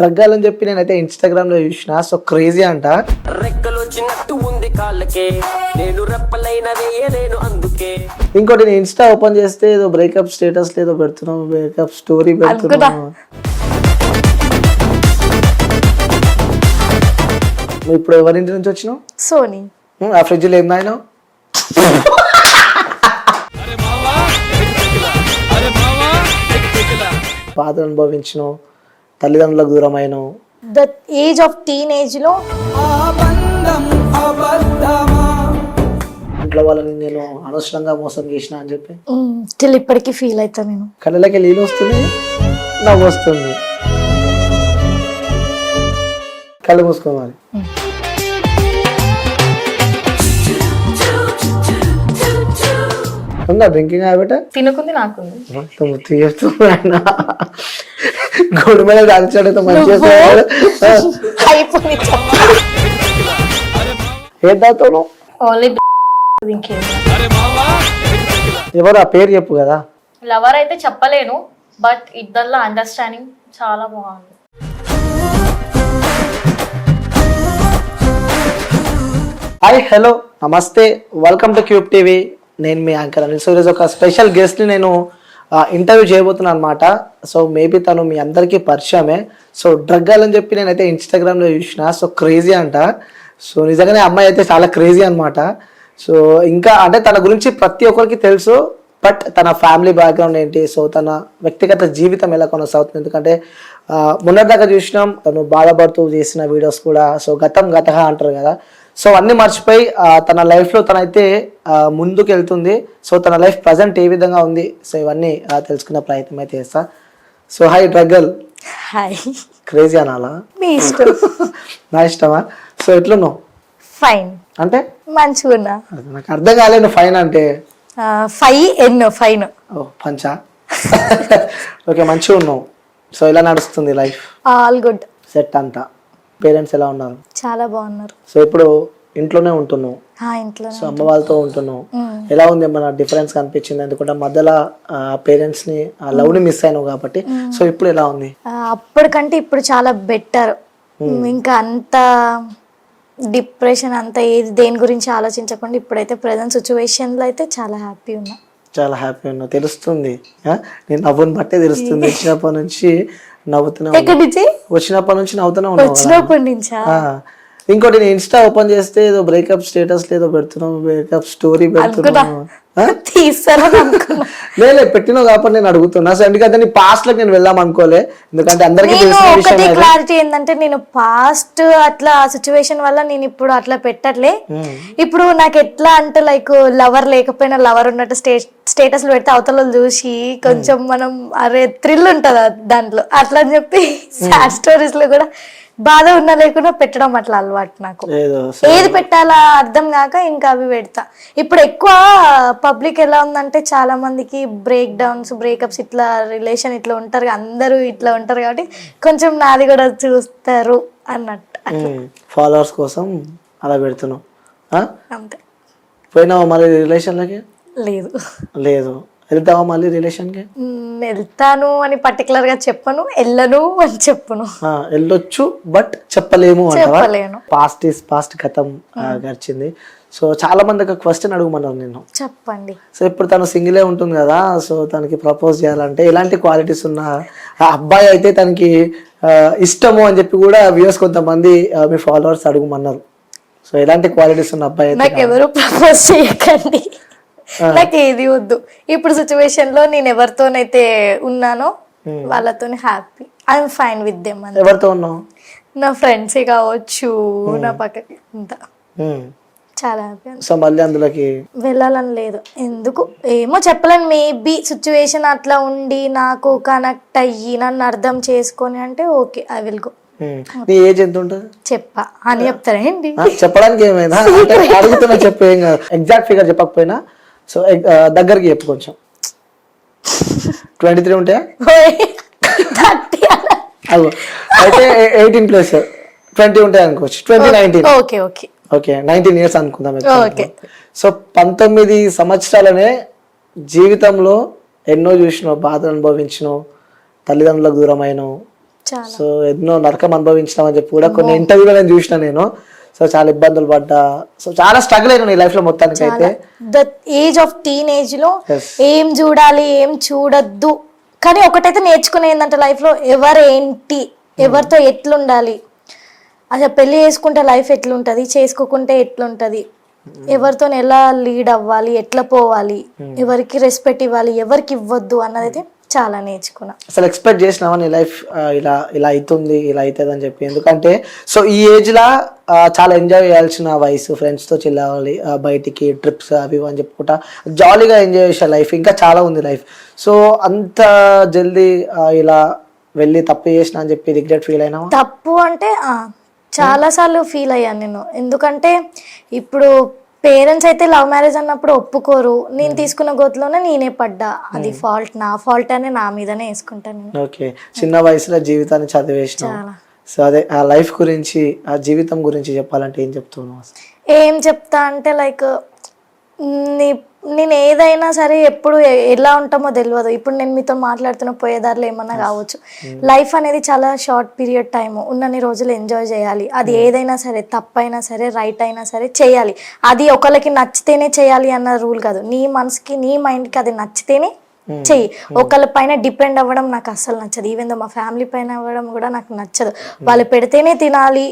Drug అని చెప్పి నేనైతే ఇన్స్టాగ్రామ్ లో చూసిన. సో క్రేజీ అంట. రెక్కలు వచ్చినట్టు ఉంది కాళ్ళకే, నేను రెప్పలైన వేయలేను అందుకే. ఇంకోటి నేను ఇన్స్టా ఓపెన్ చేస్తే ఏదో బ్రేకప్ స్టేటస్ ఏదో పెడుతున్నాం, బ్రేకప్ స్టోరీ పెడుతున్నాం. నువ్వు ఇప్పుడు ఎవరింటి నుంచి వచ్చినావు? సోనీ. ఆ ఫ్రిడ్జ్ లో ఏం తాగినావు? బాధ అనుభవించినావు, తల్లిదండ్రులకు దూరం అయినావు. ద ఏజ్ ఆఫ్ టీనేజ్ లో ఇంట్లో వాళ్ళని నేను అనవసరంగా మోసం చేసిన అని చెప్పి స్టిల్ ఇప్పటికీ ఫీల్ అవుతా నేను. కళ్ళకి నీళ్ళు వస్తుంది, నవ్వు వస్తుంది. కళ్ళు మూసుకోవాలి. ఉందా డ్రింకింగ్ హ్యాబిట్? తినకుంది నాకుంది. గోడు మీద దాల్చాడు మంచిగా. ఏం తాగుతావు? ఎవరు ఆ పేరు చెప్పు కదా. లవర్ అయితే చెప్పలేను, బట్ ఇద్దరిలో అండర్స్టాండింగ్ చాలా బాగుంది. హాయ్, హలో, నమస్తే, వెల్కమ్ టు క్యూబ్ టీవీ. నేను మీ యాంకర్ అనిల్. సో ఈరోజు ఒక స్పెషల్ గెస్ట్ని నేను ఇంటర్వ్యూ చేయబోతున్నాను అనమాట. సో మేబీ తను మీ అందరికీ పరిచయమే. సో డ్రగ్ అని చెప్పి నేనైతే ఇన్స్టాగ్రామ్లో చూసిన. సో క్రేజీ అంట. సో నిజంగానే అమ్మాయి అయితే చాలా క్రేజీ అనమాట. సో ఇంకా అంటే తన గురించి ప్రతి ఒక్కరికి తెలుసు, బట్ తన ఫ్యామిలీ బ్యాక్గ్రౌండ్ ఏంటి, సో తన వ్యక్తిగత జీవితం ఎలా కొనసాగుతుంది. ఎందుకంటే మొన్నటిదాకా చూసినాం తను బాధపడుతూ చేసిన వీడియోస్ కూడా. సో గతహ అంటారు కదా. సో అన్నీ మర్చిపోయి తన లైఫ్లో తనైతే ముందుకు వెళ్తుంది. సో తన లైఫ్ ప్రజెంట్ ఏ విధంగా ఉంది, సో ఇవన్నీ తెలుసుకునే ప్రయత్నం అయితే చేస్తా. సో హాయ్ డ్రగ్గల్. హాయ్. క్రేజీ అనాలా? మీ ఇష్టం. నా ఇష్టమా? సో ఎట్లున్నావు? ఫైన్ అంటే మంచిగా ఉన్నా. నాకు అర్థం కాలేదు ఫైన్ అంటే. ఫైన్. ఓ పంచా. ఓకే, మంచిగా ఉన్నావు. సో ఇలా నడుస్తుంది లైఫ్? All good. సెట్ అంతా. పేరెంట్స్ ఎలా ఉన్నారు? చాలా బాగున్నారు. సో ఇప్పుడు ఇంట్లోనే ఉంటున్నావు? ఇంట్లో. సో అమ్మ వాళ్ళతో ఉంటున్నావు. ఎలా ఉంది ఏమన్నా డిఫరెన్స్ కనిపించింది? ఎందుకంటే మధ్యలో పేరెంట్స్ ని లవ్ ని మిస్ అయినావు కాబట్టి. సో ఇప్పుడు ఎలా ఉంది? అప్పటికంటే ఇప్పుడు చాలా బెటర్. ఇంకా అంత డిప్రెషన్ అంత ఏది దేని గురించి ఆలోచించకుండా ఇప్పుడైతే ప్రజెంట్ సిచ్యువేషన్ లో అయితే చాలా హ్యాపీ ఉన్నా. చాలా హ్యాపీ ఉన్నా, తెలుస్తుంది. నేను నవ్వుని బట్టే తెలుస్తుంది. వచ్చినప్పటి నుంచి నవ్వుతూనే వచ్చినప్పటి నుంచి నవ్వుతూనే ఉన్నావు. ఇంకోటి నేను ఇన్స్టా ఓపెన్ చేస్తే ఏదో బ్రేకప్ స్టేటస్ ఏదో పెడుతున్నావు, బ్రేకప్ స్టోరీ పెడుతున్నావు. లేదు పెట్టినావు కాబట్టి నేను అడుగుతున్నా. సో ఎందుకంటే నీ పాస్ట్ లోకి నేను వెళ్దాం అనుకోలే, ఎందుకంటే అందరికీ తెలిసిన క్లారిటీ ఏంటంటే నేను పాస్ట్ అట్లా ఆ సిచ్యువేషన్ వల్ల నేను ఇప్పుడు అట్లా పెట్టట్లే. ఇప్పుడు నాకు ఎట్లా అంటే లైక్ లవర్ లేకపోయినా లవర్ ఉన్నట్టు స్టేటస్ పెడితే అవతల చూసి కొంచెం మనం అరే థ్రిల్ ఉంటది దాంట్లో, అట్లా అని చెప్పి సాడ్ స్టోరీస్ లో కూడా బాధ ఉన్నా లేకుండా పెట్టడం అట్లా అలవాటు నాకు. ఏది పెట్టాలా అర్థం కాక ఇంకా అవి పెడతా. ఇప్పుడు ఎక్కువ పబ్లిక్ ఎలా ఉందంటే చాలా మందికి బ్రేక్ డౌన్స్, బ్రేకప్స్, ఇట్లా రిలేషన్ ఇట్లా ఉంటారు, అందరూ ఇట్లా ఉంటారు కాబట్టి కొంచెం నాది కూడా చూస్తారు అన్నట్టు. ఫాలోవర్స్ కోసం అలా పెడుతున్నావు అంతే. పోయినావా మళ్ళీ రిలేషన్లకి? లేదు. వెళ్తావా మళ్ళీ రిలేషన్ కి? వెళ్తాను అని పర్టికులర్ గా చెప్పను, వెళ్ళను అని చెప్పను. వెళ్ళొచ్చు బట్ చెప్పలేము. పాస్ట్ ఈస్ పాస్ట్, గతం గడిచింది. సో చాలా మంది ఒక క్వశ్చన్ అడుగుమన్నారు నిన్ను. చెప్పండి. సో ఇప్పుడు తను సింగిలే ఉంటుంది కదా, సో తనకి ప్రపోజ్ చేయాలంటే ఎలాంటి క్వాలిటీస్ ఉన్న అబ్బాయి అయితే తనకి ఇష్టము అని చెప్పి కూడా వ్యూస్ కొంతమంది మీ ఫాలోవర్స్ అడుగుమన్నారు. సో ఎలాంటి క్వాలిటీస్ ఉన్న అబ్బాయి? నాకు ఎవరు ప్రపోజ్ చేయకండి, నాకు ఏది వద్దు. ఇప్పుడు సిచ్యువేషన్ లో నేను ఎవరితోనైతే ఉన్నానో వాళ్ళతోనే happy. I'm fine with them. ఎవరితో ఉన్నావు? నా ఫ్రెండ్సే కావచ్చు, నా పక్కకి అంతా చాలా హ్యాపీ. సో మళ్ళీ అందులోకి వెళ్ళాలని లేదు. ఎందుకు ఏమో చెప్పలేను. మేబీ సిచ్యువేషన్ అట్లా ఉండి నాకు కనెక్ట్ అయ్యి నన్ను అర్థం చేసుకొని అంటే ఓకే, ఐ విల్ గో. నీ ఏజ్ ఎంత ఉంటుంది? చెప్పా అని చెప్తారా ఏంటి? చెప్పడానికి ఏమైనా అడుగుతున్నా, చెప్పు. ఏం కాదు, ఎగ్జాక్ట్ ఫిగర్ చెప్పకపోయినా. సో దగ్గరికి చెప్పు కొంచెం. 23 ఉంటాయా? అయితే 18 ప్లస్ 20 ఉంటాయి అనుకోవచ్చు. 19. ఓకే 19 ఇయర్స్ అనుకుందాం. సో 19 సంవత్సరాలనే జీవితంలో ఎన్నో చూసినావు, బాధలు అనుభవించినావు, తల్లిదండ్రులకు దూరం అయినావు, చాలా సో ఎన్నో నరకం అనుభవించినాం అని చెప్పి కూడా కొన్ని ఇంటర్వ్యూలో నేను చూసిన నేను. సో చాలా ఇబ్బందులు పడ్డా, సో చాలా స్ట్రగుల్ అయినా నీ లైఫ్ లో మొత్తానికి అయితే. ద ఏజ్ ఆఫ్ టీనేజ్ లో Yes. ఏం చూడాలి ఏం చూడొద్దు, కానీ ఒకటైతే నేర్చుకునే ఏంటంటే లైఫ్ లో ఎవరేంటి, ఎవరితో ఎట్లుండాలి, అసలు పెళ్లి చేసుకుంటే లైఫ్ ఎట్లుంటది, చేసుకోకుంటే ఎట్లుంటది, ఎవరితో ఎలా లీడ్ అవ్వాలి, ఎట్లా పోవాలి, ఎవరికి రెస్పెక్ట్ ఇవ్వాలి, ఎవరికి ఇవ్వద్దు అన్నదైతే చాలా నేర్చుకున్నా. అసలు ఎక్స్పెక్ట్ చేసినావా నీ లైఫ్ ఇలా ఇలా అవుతుంది, ఇలా అవుతుంది అని చెప్పి? ఎందుకంటే సో ఈ ఏజ్ లా చాలా ఎంజాయ్ చేయాల్సిన వయసు, ఫ్రెండ్స్ తో చిల్లవాలి, బయటికి ట్రిప్స్ అవి అని చెప్పుకుంటా జాలీగా ఎంజాయ్ చేసే లైఫ్, ఇంకా చాలా ఉంది లైఫ్. సో అంత జల్దీ ఇలా వెళ్ళి తప్పు చేసిన అని చెప్పి రిగ్రెట్ ఫీల్ అయినావా? తప్పు అంటే చాలా సార్లు ఫీల్ అయ్యాను నేను. ఎందుకంటే ఇప్పుడు పేరెంట్స్ అయితే లవ్ మ్యారేజ్ అన్నప్పుడు ఒప్పుకోరు, నేను తీసుకున్న గోతులోనే నేనే పడ్డా, అది ఫాల్ట్, నా ఫాల్ట్ అని నా మీదనే వేసుకుంటాను నేను. ఓకే, చిన్న వయసులో జీవితాన్ని చదివేసిన. చాలా. సో అదే ఆ లైఫ్ గురించి, ఆ జీవితం గురించి చెప్పాలంటే ఏం చెప్తున్నావు అసలు? ఏం చెప్తా అంటే లైక్ నేను ఏదైనా సరే ఎప్పుడు ఎలా ఉంటామో తెలియదు. ఇప్పుడు నేను మీతో మాట్లాడుతున్న పోయేదారిలో ఏమన్నా కావచ్చు. లైఫ్ అనేది చాలా షార్ట్ పీరియడ్ టైము, ఉన్నన్ని రోజులు ఎంజాయ్ చేయాలి. అది ఏదైనా సరే, తప్పైనా సరే రైట్ అయినా సరే చేయాలి. అది ఒకరికి నచ్చితేనే చేయాలి అన్న రూల్ కాదు. నీ మనసుకి నీ మైండ్కి అది నచ్చితేనే చెయ్యి. ఒకళ్ళ పైన డిపెండ్ అవ్వడం నాకు అస్సలు నచ్చదు. ఈవెన్ దో మా ఫ్యామిలీ పైన అవ్వడం కూడా నాకు నచ్చదు. వాళ్ళు పెడితేనే తినాలి,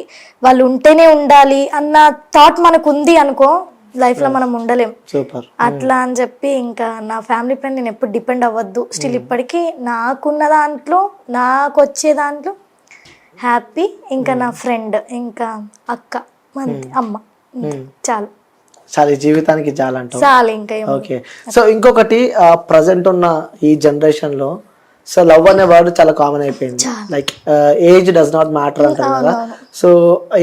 వాళ్ళు ఉంటేనే ఉండాలి అన్న థాట్ మనకు ఉంది అనుకో, లైఫ్ లో మనం ఉండలేం. సూపర్. అట్లా అని చెప్పి ఇంకా నా ఫ్యామిలీ పైన నేను ఎప్పుడు డిపెండ్ అవ్వద్దు. స్టిల్ ఇప్పటికీ నాకున్న దాంట్లో, నాకు వచ్చే దాంట్లో హ్యాపీ. ఇంకా నా ఫ్రెండ్, ఇంకా అక్క, అమ్మ, చాలు. చాలా ఈ జీవితానికి చాలా అంటావు. చాలు ఇంకా ఏం. ఓకే. సో ఇంకొకటి ప్రజెంట్ ఉన్న ఈ జనరేషన్ లో సో లవ్ అనే వర్డ్ చాలా కామన్ అయిపోయింది. Like age does not matter అంటారు కదా. సో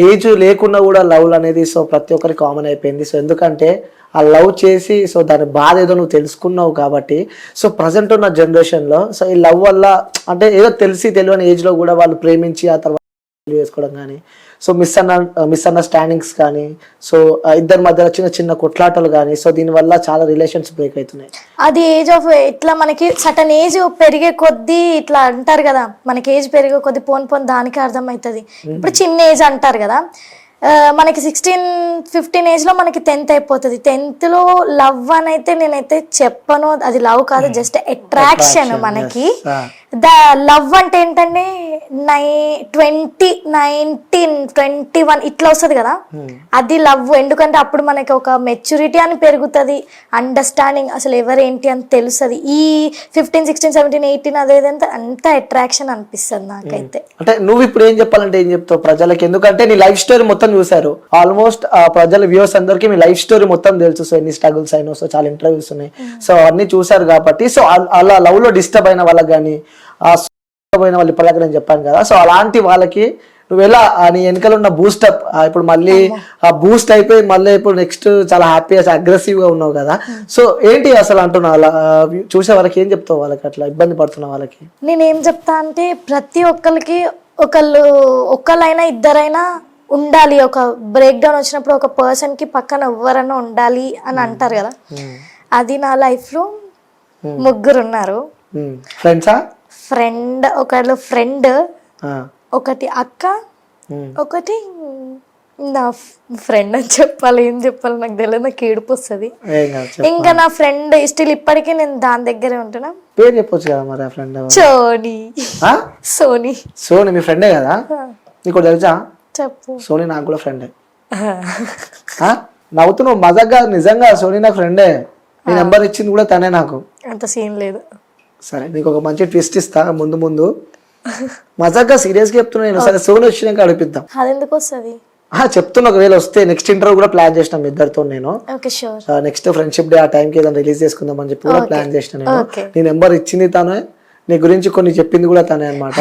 ఏజ్ లేకున్నా కూడా లవ్ అనేది సో ప్రతి ఒక్కరికి కామన్ అయిపోయింది. సో ఎందుకంటే ఆ లవ్ చేసి సో దాని బాధ ఏదో నువ్వు తెలుసుకున్నావు కాబట్టి, సో ప్రజెంట్ ఉన్న జనరేషన్ లో సో ఈ లవ్ వల్ల అంటే ఏదో తెలిసి తెలియని ఏజ్ లో కూడా వాళ్ళు ప్రేమించి ఆ తర్వాత చేసుకోవడం కానీ, సో మిస్అండర్స్టాండింగ్స్ కానీ, సో ఇద్దరి మధ్యలో చిన్న చిన్న కొట్లాటలు కానీ, సో దీనివల్ల చాలా రిలేషన్స్ బ్రేక్ అవుతున్నాయి. అది ఏజ్ ఆఫ్ ఇట్లా మనకి సటన్ ఏజ్ పెరిగే కొద్దీ ఇట్లా అంటారు కదా, మనకి ఏజ్ పెరిగే కొద్దీ పోను దానికి అర్థమవుతుంది. ఇప్పుడు చిన్న ఏజ్ అంటారు కదా, మనకి 16-15 ఏజ్ లో మనకి 10th అయిపోతుంది. 10th లో లవ్ అని అయితే నేనైతే చెప్పను, అది లవ్ కాదు, జస్ట్ అట్రాక్షన్. మనకి లవ్ అంటే ఏంటంటే 20, 19, 21 ఇట్లా వస్తుంది కదా, అది లవ్. ఎందుకంటే అప్పుడు మనకి ఒక మెచ్యూరిటీ అని పెరుగుతుంది, అండర్స్టాండింగ్, అసలు ఎవరేంటి అని తెలుస్తుంది. ఈ 15, 16, 17, 18 అదేదంతా అంత అట్రాక్షన్ అనిపిస్తుంది నాకైతే. అంటే నువ్వు ఇప్పుడు ఏం చెప్పాలంటే ఏం చెప్తావు ప్రజలకి? ఎందుకంటే నీ లైఫ్ స్టోరీ మొత్తం చూసారు ఆల్మోస్ట్, ప్రజల వ్యూవర్స్ అందరికి మీ లైఫ్ స్టోరీ మొత్తం తెలుసు. సో ఎన్ని స్ట్రగుల్స్ అయినా, సో చాలా ఇంటర్వ్యూస్ ఉన్నాయి, సో అన్ని చూసారు కాబట్టి, సో అలా లవ్ లో డిస్టర్బ్ అయిన వాళ్ళకి కానీ, అయిన వాళ్ళు ఇప్పటిదాకా నేను చెప్పాను కదా, సో అలాంటి వాళ్ళకి నువ్వు ఎలా నీ వెనకాల ఉన్న బూస్టప్ ఇప్పుడు మళ్ళీ బూస్ట్ అయిపోయి మళ్ళీ ఇప్పుడు నెక్స్ట్ చాలా హ్యాపీగా అగ్రెసివ్ గా ఉన్నావు కదా, సో ఏంటి అసలు అంటున్నా అలా చూసే వాళ్ళకి ఏం చెప్తావు? వాళ్ళకి అట్లా ఇబ్బంది పడుతున్న వాళ్ళకి నేనేం చెప్తా అంటే ప్రతి ఒక్కరికి ఒకళ్ళైనా ఇద్దరైనా ఉండాలి. ఒక బ్రేక్ డౌన్ వచ్చినప్పుడు ఒక పర్సన్ కి పక్కన ఎవరైనా ఉండాలి అని అంటారు కదా, అది నా లైఫ్ లో ముగ్గురు ఉన్నారు. ఫ్రెండ్సా? ఫ్రెండ్, ఒకళ్ళు ఫ్రెండ్, ఒకటి అక్క, ఒకటి నా ఫ్రెండ్ అని చెప్పాలి. ఏం చెప్పాలి నాకు తెలియదు, నాకు ఏడుపు వస్తుంది. ఇంకా నా ఫ్రెండ్ స్టిల్ ఇప్పటికీ నేను దాని దగ్గరే ఉంటున్నా. పేరు చెప్పొచ్చు కదా మరి ఆ ఫ్రెండ్? సోనీ. సోనీ. సోనీ మీ ఫ్రెండే కదా? నీకు తెలుసా? చెప్పు. సోనీ నాకు కూడా ఫ్రెండే. నవ్వుతున్నావు, మజాగా నిజంగా సోనీ నాకు ఫ్రెండే. నీ నెంబర్ ఇచ్చింది కూడా తనే నాకు. అంత సీన్ లేదు. సరే నీకు ఒక మంచి ట్విస్ట్ ఇస్తా ముందు మజాగా సీరియస్ గా చెప్తున్నా నేను. సరే సోనీ వచ్చినాక అడిపిద్దాం. అది ఎందుకు వస్తుంది చెప్తున్నా, ఒకవేళ వస్తే నెక్స్ట్ ఇంటర్వ్యూ కూడా ప్లాన్ చేసినాం ఇద్దరితో నేను. నెక్స్ట్ ఫ్రెండ్షిప్ డే ఆ టైంకి ఏదైనా రిలీజ్ చేసుకుందాం అని చెప్పి కూడా ప్లాన్ చేసిన నేను. నీ నెంబర్ ఇచ్చింది తనే, నీ గురించి కొన్ని చెప్పింది కూడా తనే అనమాట.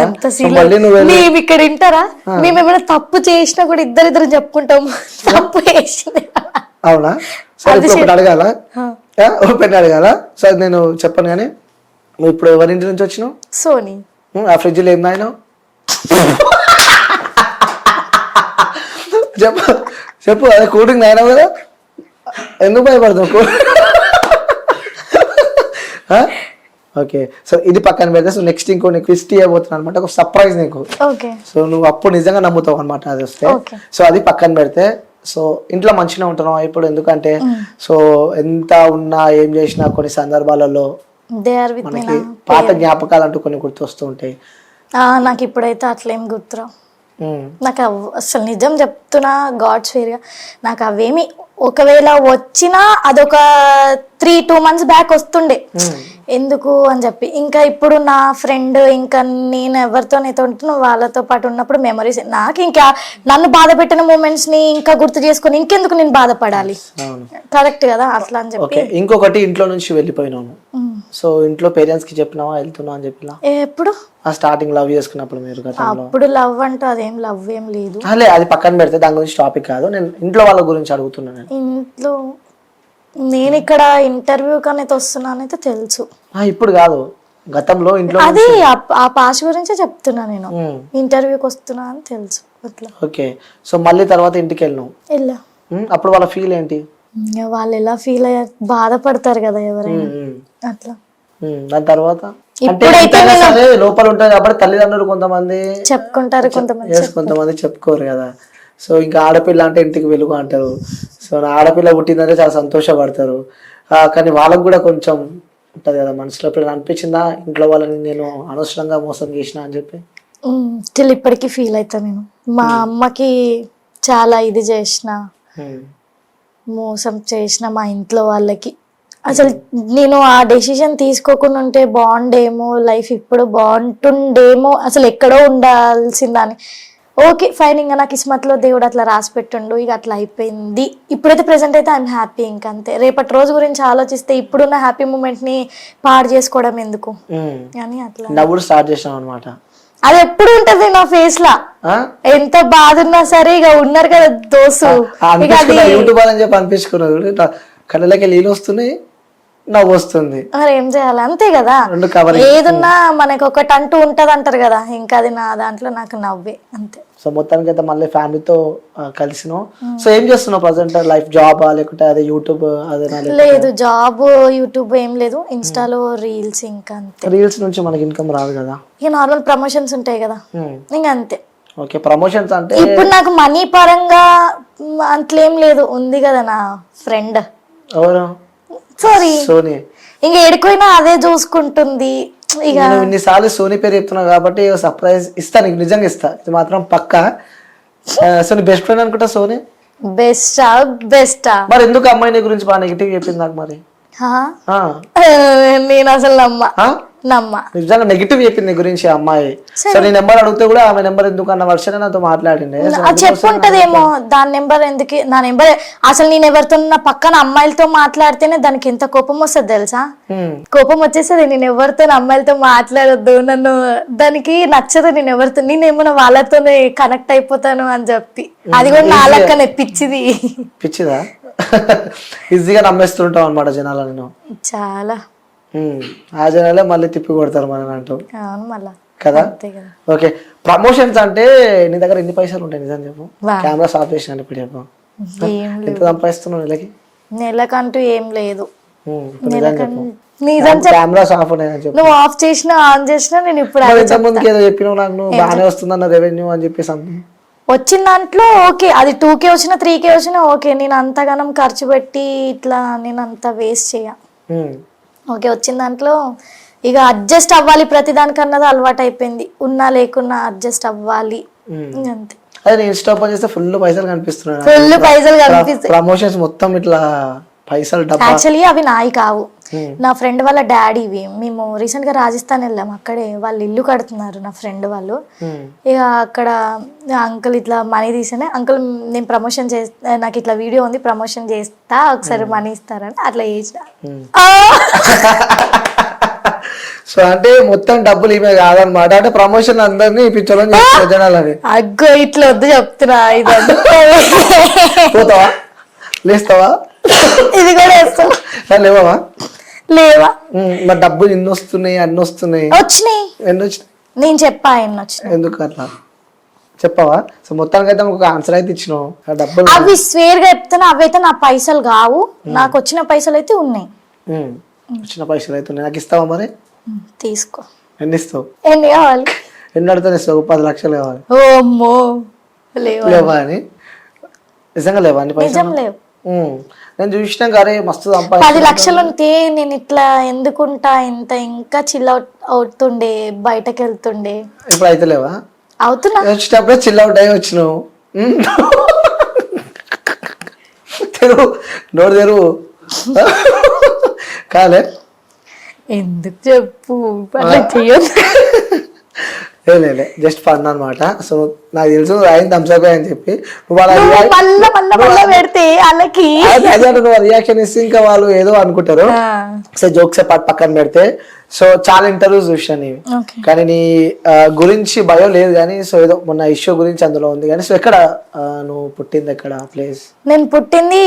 మేము ఇక్కడ వింటారా, మేము ఏమైనా తప్పు చేసినా కూడా ఇద్దరిద్దరు చెప్పుకుంటాము తప్పు చేసింది. అవునా? సరే ఇప్పుడు ఒకటి అడగాల, ఓపెన్ అడగాల. సరే నేను చెప్పను కానీ, నువ్వు ఇప్పుడు ఎవరింటి నుంచి వచ్చినావు? సోనీ. ఆ ఫ్రిడ్జ్ లో ఏం తాగినావు? చెప్పు. అదే కూల్ డ్రింక్ తాగినావు కదా, ఎందుకు భయపడతావు? ఓకే, సో ఇది పక్కన పెడితే సో నెక్స్ట్ ఇంకో నీకు ట్విస్ట్ ఇవ్వబోతున్నాను అనమాట, ఒక సర్ప్రైజ్ నీకు. ఓకే సో నువ్వు అప్పుడు నిజంగా నమ్ముతావు అనమాట అది వస్తే. Okay. సో అది పక్కన పెడితే సో ఇంట్లో మంచిగా ఉంటున్నావు ఇప్పుడు, ఎందుకంటే సో ఎంత ఉన్నా ఏం చేసినా కొన్ని సందర్భాలలో దే ఆర్ విత్ మీ మనకి పాత జ్ఞాపకాలు అంటూ కొన్ని గుర్తొస్తూ ఉంటాయి. నాకు ఇప్పుడైతే అట్లేం గుర్తురావు. నాకు అసలు నిజం చెప్తున్నా గాడ్స్ ఫేర్గా, నాకు అవేమి ఒకవేళ వచ్చినా అదొక 3-2 months బ్యాక్ వస్తుండే, ఎందుకు అని చెప్పి. ఇంకా ఇప్పుడు నా ఫ్రెండ్ ఇంకా నేను ఎవరితోనైతే ఉంటున్నా వాళ్ళతో పాటు ఉన్నప్పుడు మెమరీస్, నాకు ఇంకా నన్ను బాధ పెట్టిన మూమెంట్స్ ని ఇంకా గుర్తు చేసుకుని ఇంకెందుకు నేను బాధపడాలి, కరెక్ట్ కదా అట్లా అని చెప్పి. ఓకే, ఇంకొకటి ఇంట్లో నుంచి వెళ్ళిపోయినాను, సో ఇంట్లో పేరెంట్స్ కి చెప్పినావా వెళ్తున్నా అని చెప్పినా? ఎప్పుడు ఆ స్టార్టింగ్ లవ్ చేసుకున్నప్పుడు మీరు గతంలో? అప్పుడు లవ్ అంటే అదేం లవ్ ఏం లేదు. అది పక్కన పెడితే దాని గురించి టాపిక్ కాదు, నేను ఇంట్లో వాళ్ళ గురించి అడుగుతున్నాను. ఇంట్లో నేను ఇక్కడ ఇంటర్వ్యూ కనైతే వస్తున్నానైతే తెలుసు. ఇప్పుడు కాదు, గతంలో ఇంట్లో. అది ఆ పాస్ గురించే చెప్తున్నా, నేను ఇంటర్వ్యూకి వస్తున్నా అని తెలుసు అట్లా. ఓకే, సో మళ్ళీ తర్వాత ఇంటికి వెళ్ళినావు, వెళ్ళా. అప్పుడు వాళ్ళ ఫీల్ ఏంటి? వాళ్ళు ఎలా ఫీల్ అయ్యారు, బాధపడతారు కదా ఎవరైనా అట్లా. దాని తర్వాత ఇప్పుడైతే లోపల ఉంటాయి కాబట్టి తల్లిదండ్రులు కొంతమంది చెప్పుకుంటారు, కొంతమంది చెప్పుకోరు కదా. సో ఇంకా ఆడపిల్ల అంటే ఇంటికి వెలుగు అంటారు, సో నా ఆడపిల్ల పుట్టిందంటే చాలా సంతోషపడతారు. కానీ వాళ్ళకు కూడా కొంచెం ఉంటది కదా మనసులో. ఎప్పుడైనా అనిపించిందా ఇంట్లో వాళ్ళని నేను అనవసరంగా మోసం చేసిన అని చెప్పి? స్టిల్ ఇప్పటికీ ఫీల్ అవుతా నేను. మా అమ్మకి చాలా ఇది చేసిన, మోసం చేసిన మా ఇంట్లో వాళ్ళకి. అసలు నేను ఆ డెసిషన్ తీసుకోకుండా ఉంటే బాగుండేమో, లైఫ్ ఇప్పుడు బాగుంటుండేమో, అసలు ఎక్కడో ఉండాల్సిందని. ఓకే ఫైన్, ఇంకా నా కిస్మత్లో దేవుడు అట్లా రాసి పెట్టండు, ఇక అట్లా అయిపోయింది. ఇప్పుడైతే ప్రెసెంట్ అయితే ఐఎమ్ హ్యాపీ, ఇంకంతే. రేపటి రోజు గురించి ఆలోచిస్తే ఇప్పుడున్న హ్యాపీ మూమెంట్ ని పాడు చేసుకోవడం ఎందుకు అని అట్లా నవ్వుడు స్టార్ట్ చేసాం అనమాట. అది ఎప్పుడు ఉంటది నా ఫేస్ లా, ఎంత బాధ ఉన్నా సరే. ఇక ఉన్నారు కదా దోస్తు, యూట్యూబ్ అని చెప్పి అనిపించుకున్నది, కళ్ళకి నీళ్ళు వస్తున్నాయి, నవ్వు వస్తుంది, మరి ఏం చేయాలి, అంతే కదా. ఏదున్నా మనకి ఒకటి అంటూ ఉంటది అంటారు కదా, ఇంకా అది నా దాంట్లో నాకు నవ్వే, అంతే. సో మొత్తానికి అయితే మళ్ళీ ఫ్యామిలీతో కలిసినావు. సో ఏం చేస్తున్నావు ప్రజెంట్? లైఫ్ జాబ్ లేకుంటే అదే యూట్యూబ్? అదే లేదు, జాబ్ యూట్యూబ్ ఏం లేదు, ఇన్స్టాలో రీల్స్, ఇంకా అంతే. రీల్స్ నుంచి మనకి ఇన్కమ్ రాదు కదా, ఇక నార్మల్ ప్రమోషన్స్ ఉంటాయి కదా, ఇంకా అంతే. ఓకే, ప్రమోషన్స్ అంటే ఇప్పుడు నాకు మనీ పరంగా అట్లేం లేదు. ఉంది కదా నా ఫ్రెండ్, ఎవరు? సారీ సోనీ. ఇంకా ఎడుకోయినా అదే చూసుకుంటుంది. ఇక ఇన్నిసార్లు సోనీ పేరు చెప్తున్నావు కాబట్టి సర్ప్రైజ్ ఇస్తా నీకు, నిజంగా ఇస్తా, ఇది మాత్రం పక్కా. సో నీ బెస్ట్ ఫ్రెండ్ అనుకుంటా సోనీ. బెస్టా? మరి ఎందుకు అమ్మాయి గురించి బాగా నెగిటివ్ చెప్పింది నాకు మరి? నేను అసలు నమ్మ నిజంగా నెగిటివ్ చెప్పింది గురించి ఆ అమ్మాయి. సో నీ నెంబర్ అడిగితే కూడా ఆమె నెంబర్ ఎందుకు అన్న వర్షం నాతో మాట్లాడిండే. చెప్పుంటదేమో దాని నెంబర్ ఎందుకు, నా నెంబర్ అసలు నేను ఎవరితో పక్కన అమ్మాయిలతో మాట్లాడితేనే దానికి ఎంత కోపం వస్తుంది తెలుసా. కోపం వచ్చేస్తుంది, నేను ఎవరితో అమ్మాయిలతో మాట్లాడొద్దు, నన్ను దానికి నచ్చదు, నేను ఎవరితో నేనేమన్నా వాళ్ళతోనే కనెక్ట్ అయిపోతాను అని చెప్పి. అది కూడా నా లెక్కనే పిచ్చిదా ఈజీగా నమ్మేస్తుంటావు అనమాట జనాలు. నేను చాలా ఆ జనాలే మళ్ళీ తిప్పి కొడతారు మన అంటూ మళ్ళా కదా. ఓకే, ప్రమోషన్స్ అంటే నీ దగ్గర ఎన్ని పైసలు ఉంటాయి నిజం చెప్పు? కెమెరా ఆఫ్ చేసిన ఇప్పుడు చెప్పు, ఎంత సంపాదిస్తున్నావు నెలకి? నెలకంటూ ఏం లేదు, కెమెరాస్ ఆఫ్ ఉన్నాయని చెప్పు. నువ్వు ఆఫ్ చేసినా ఆన్ చేసినా నేను ఇప్పుడు ముందుకు ఏదో చెప్పినావు నాకు, నువ్వు బాగానే వస్తుందన్న రెవెన్యూ అని చెప్పేసి వచ్చిన దాంట్లో ఓకే, అది 2K వచ్చినా 3K వచ్చినా ఓకే. నేను అంతగానం ఖర్చు పెట్టి ఇట్లా నేను అంత వేస్ట్ చేయ. ఓకే, వచ్చిన దాంట్లో ఇక అడ్జస్ట్ అవ్వాలి, ప్రతి దానికన్నది అలవాటు అయిపోయింది. ఉన్నా లేకున్నా అడ్జస్ట్ అవ్వాలి, అంతే. అదే నేను ఇన్స్టా ఓపెన్ చేస్తే ఫుల్ పైసలు కనిపిస్తున్నాయి, ఫుల్ పైసలు కనిపిస్తాయి. ప్రమోషన్స్ మొత్తం ఇట్లా పైసలు. యాక్చువల్లీ అవి నాయి కావు, నా ఫ్రెండ్ వాళ్ళ డాడీవి. మేము రీసెంట్ గా రాజస్థాన్ వెళ్ళాం, అక్కడే వాళ్ళు ఇల్లు కడుతున్నారు నా ఫ్రెండ్ వాళ్ళు. ఇక అక్కడ అంకుల్ ఇట్లా మనీ తీసానే, అంకుల్ నేను ప్రమోషన్ చేస్తా, నాకు ఇట్లా వీడియో ఉంది ప్రమోషన్ చేస్తా, ఒకసారి మనీ ఇస్తారని అట్లా చేసిన. సో అంటే మొత్తం డబ్బులు ఈమె కాదనమాట, అంటే ప్రమోషన్ అందరినీ ఇప్పించాలని జనాలని. అగ్గో ఇట్లా వద్దు చెప్తున్నా, ఇది పోతావా లేస్తావా? ఇది కూడా వేస్తావా? లేవా? లేవా? మరి డబ్బులు ఎన్ని వస్తున్నాయి? అన్ని వస్తున్నాయి. వచ్చినాయి. ఎన్ని వచ్చినాయి? నేను చెప్పా ఎన్ని వచ్చినాయి. ఎందుకు అట్లా చెప్పవా? సో మొత్తానికి అయితే ఒక ఆన్సర్ అయితే ఇచ్చినావు. డబ్బులు అవి స్వేర్ గా చెప్తున్నా, అవి అయితే నా పైసలు కావు, నాకు వచ్చిన పైసలు అయితే ఉన్నాయి. వచ్చిన పైసలు అయితే ఉన్నాయి, నాకు ఇస్తావా మరి? తీసుకో. ఎన్ని ఇస్తావు? ఎన్ని కావాలి? ఎన్ని అడుగుతాను ఇస్తావు? 10 లక్షలు కావాలి. ఓ అమ్మో, లేవు. లేవా అని? నిజంగా లేవా అని పైసలు? నిజం లేవు. నేను చూసినాం కానీ మస్తు 10 లక్షలు ఉంటే నేను ఇట్లా ఎందుకుంటా, ఇంత ఇంకా చిల్ అవుతుండే, బయటకు వెళ్తుండే. ఇప్పుడు అయితే లేవా? అవుతున్నా. వచ్చేటప్పుడే చిల్ అవుట్ అయ్యి వచ్చినావు. తెరువు, నోరు తెరువు. కాలే ఎందుకు చెప్పు, అట్లా చెయ్యొద్దు. లే జస్ట్ ఫన్ అనమాట. సో నాకు తెలుసు ఆయన థమ్స్అప్ అని చెప్పి నువ్వు మళ్ళా పెడితే వాళ్ళకి రియాక్షన్ ఇస్తే ఇంకా వాళ్ళు ఏదో అనుకుంటారు. సో జోక్స్ పక్కన పెడితే, సో చాలా ఇంటర్వ్యూస్ చూసాను నీవి, కానీ నీ గురించి భయం లేదు కానీ, సో ఏదో మొన్న ఇష్యూ గురించి అందులో ఉంది కానీ. సో ఎక్కడ నువ్వు పుట్టింది, ఎక్కడ ప్లేస్? నేను పుట్టింది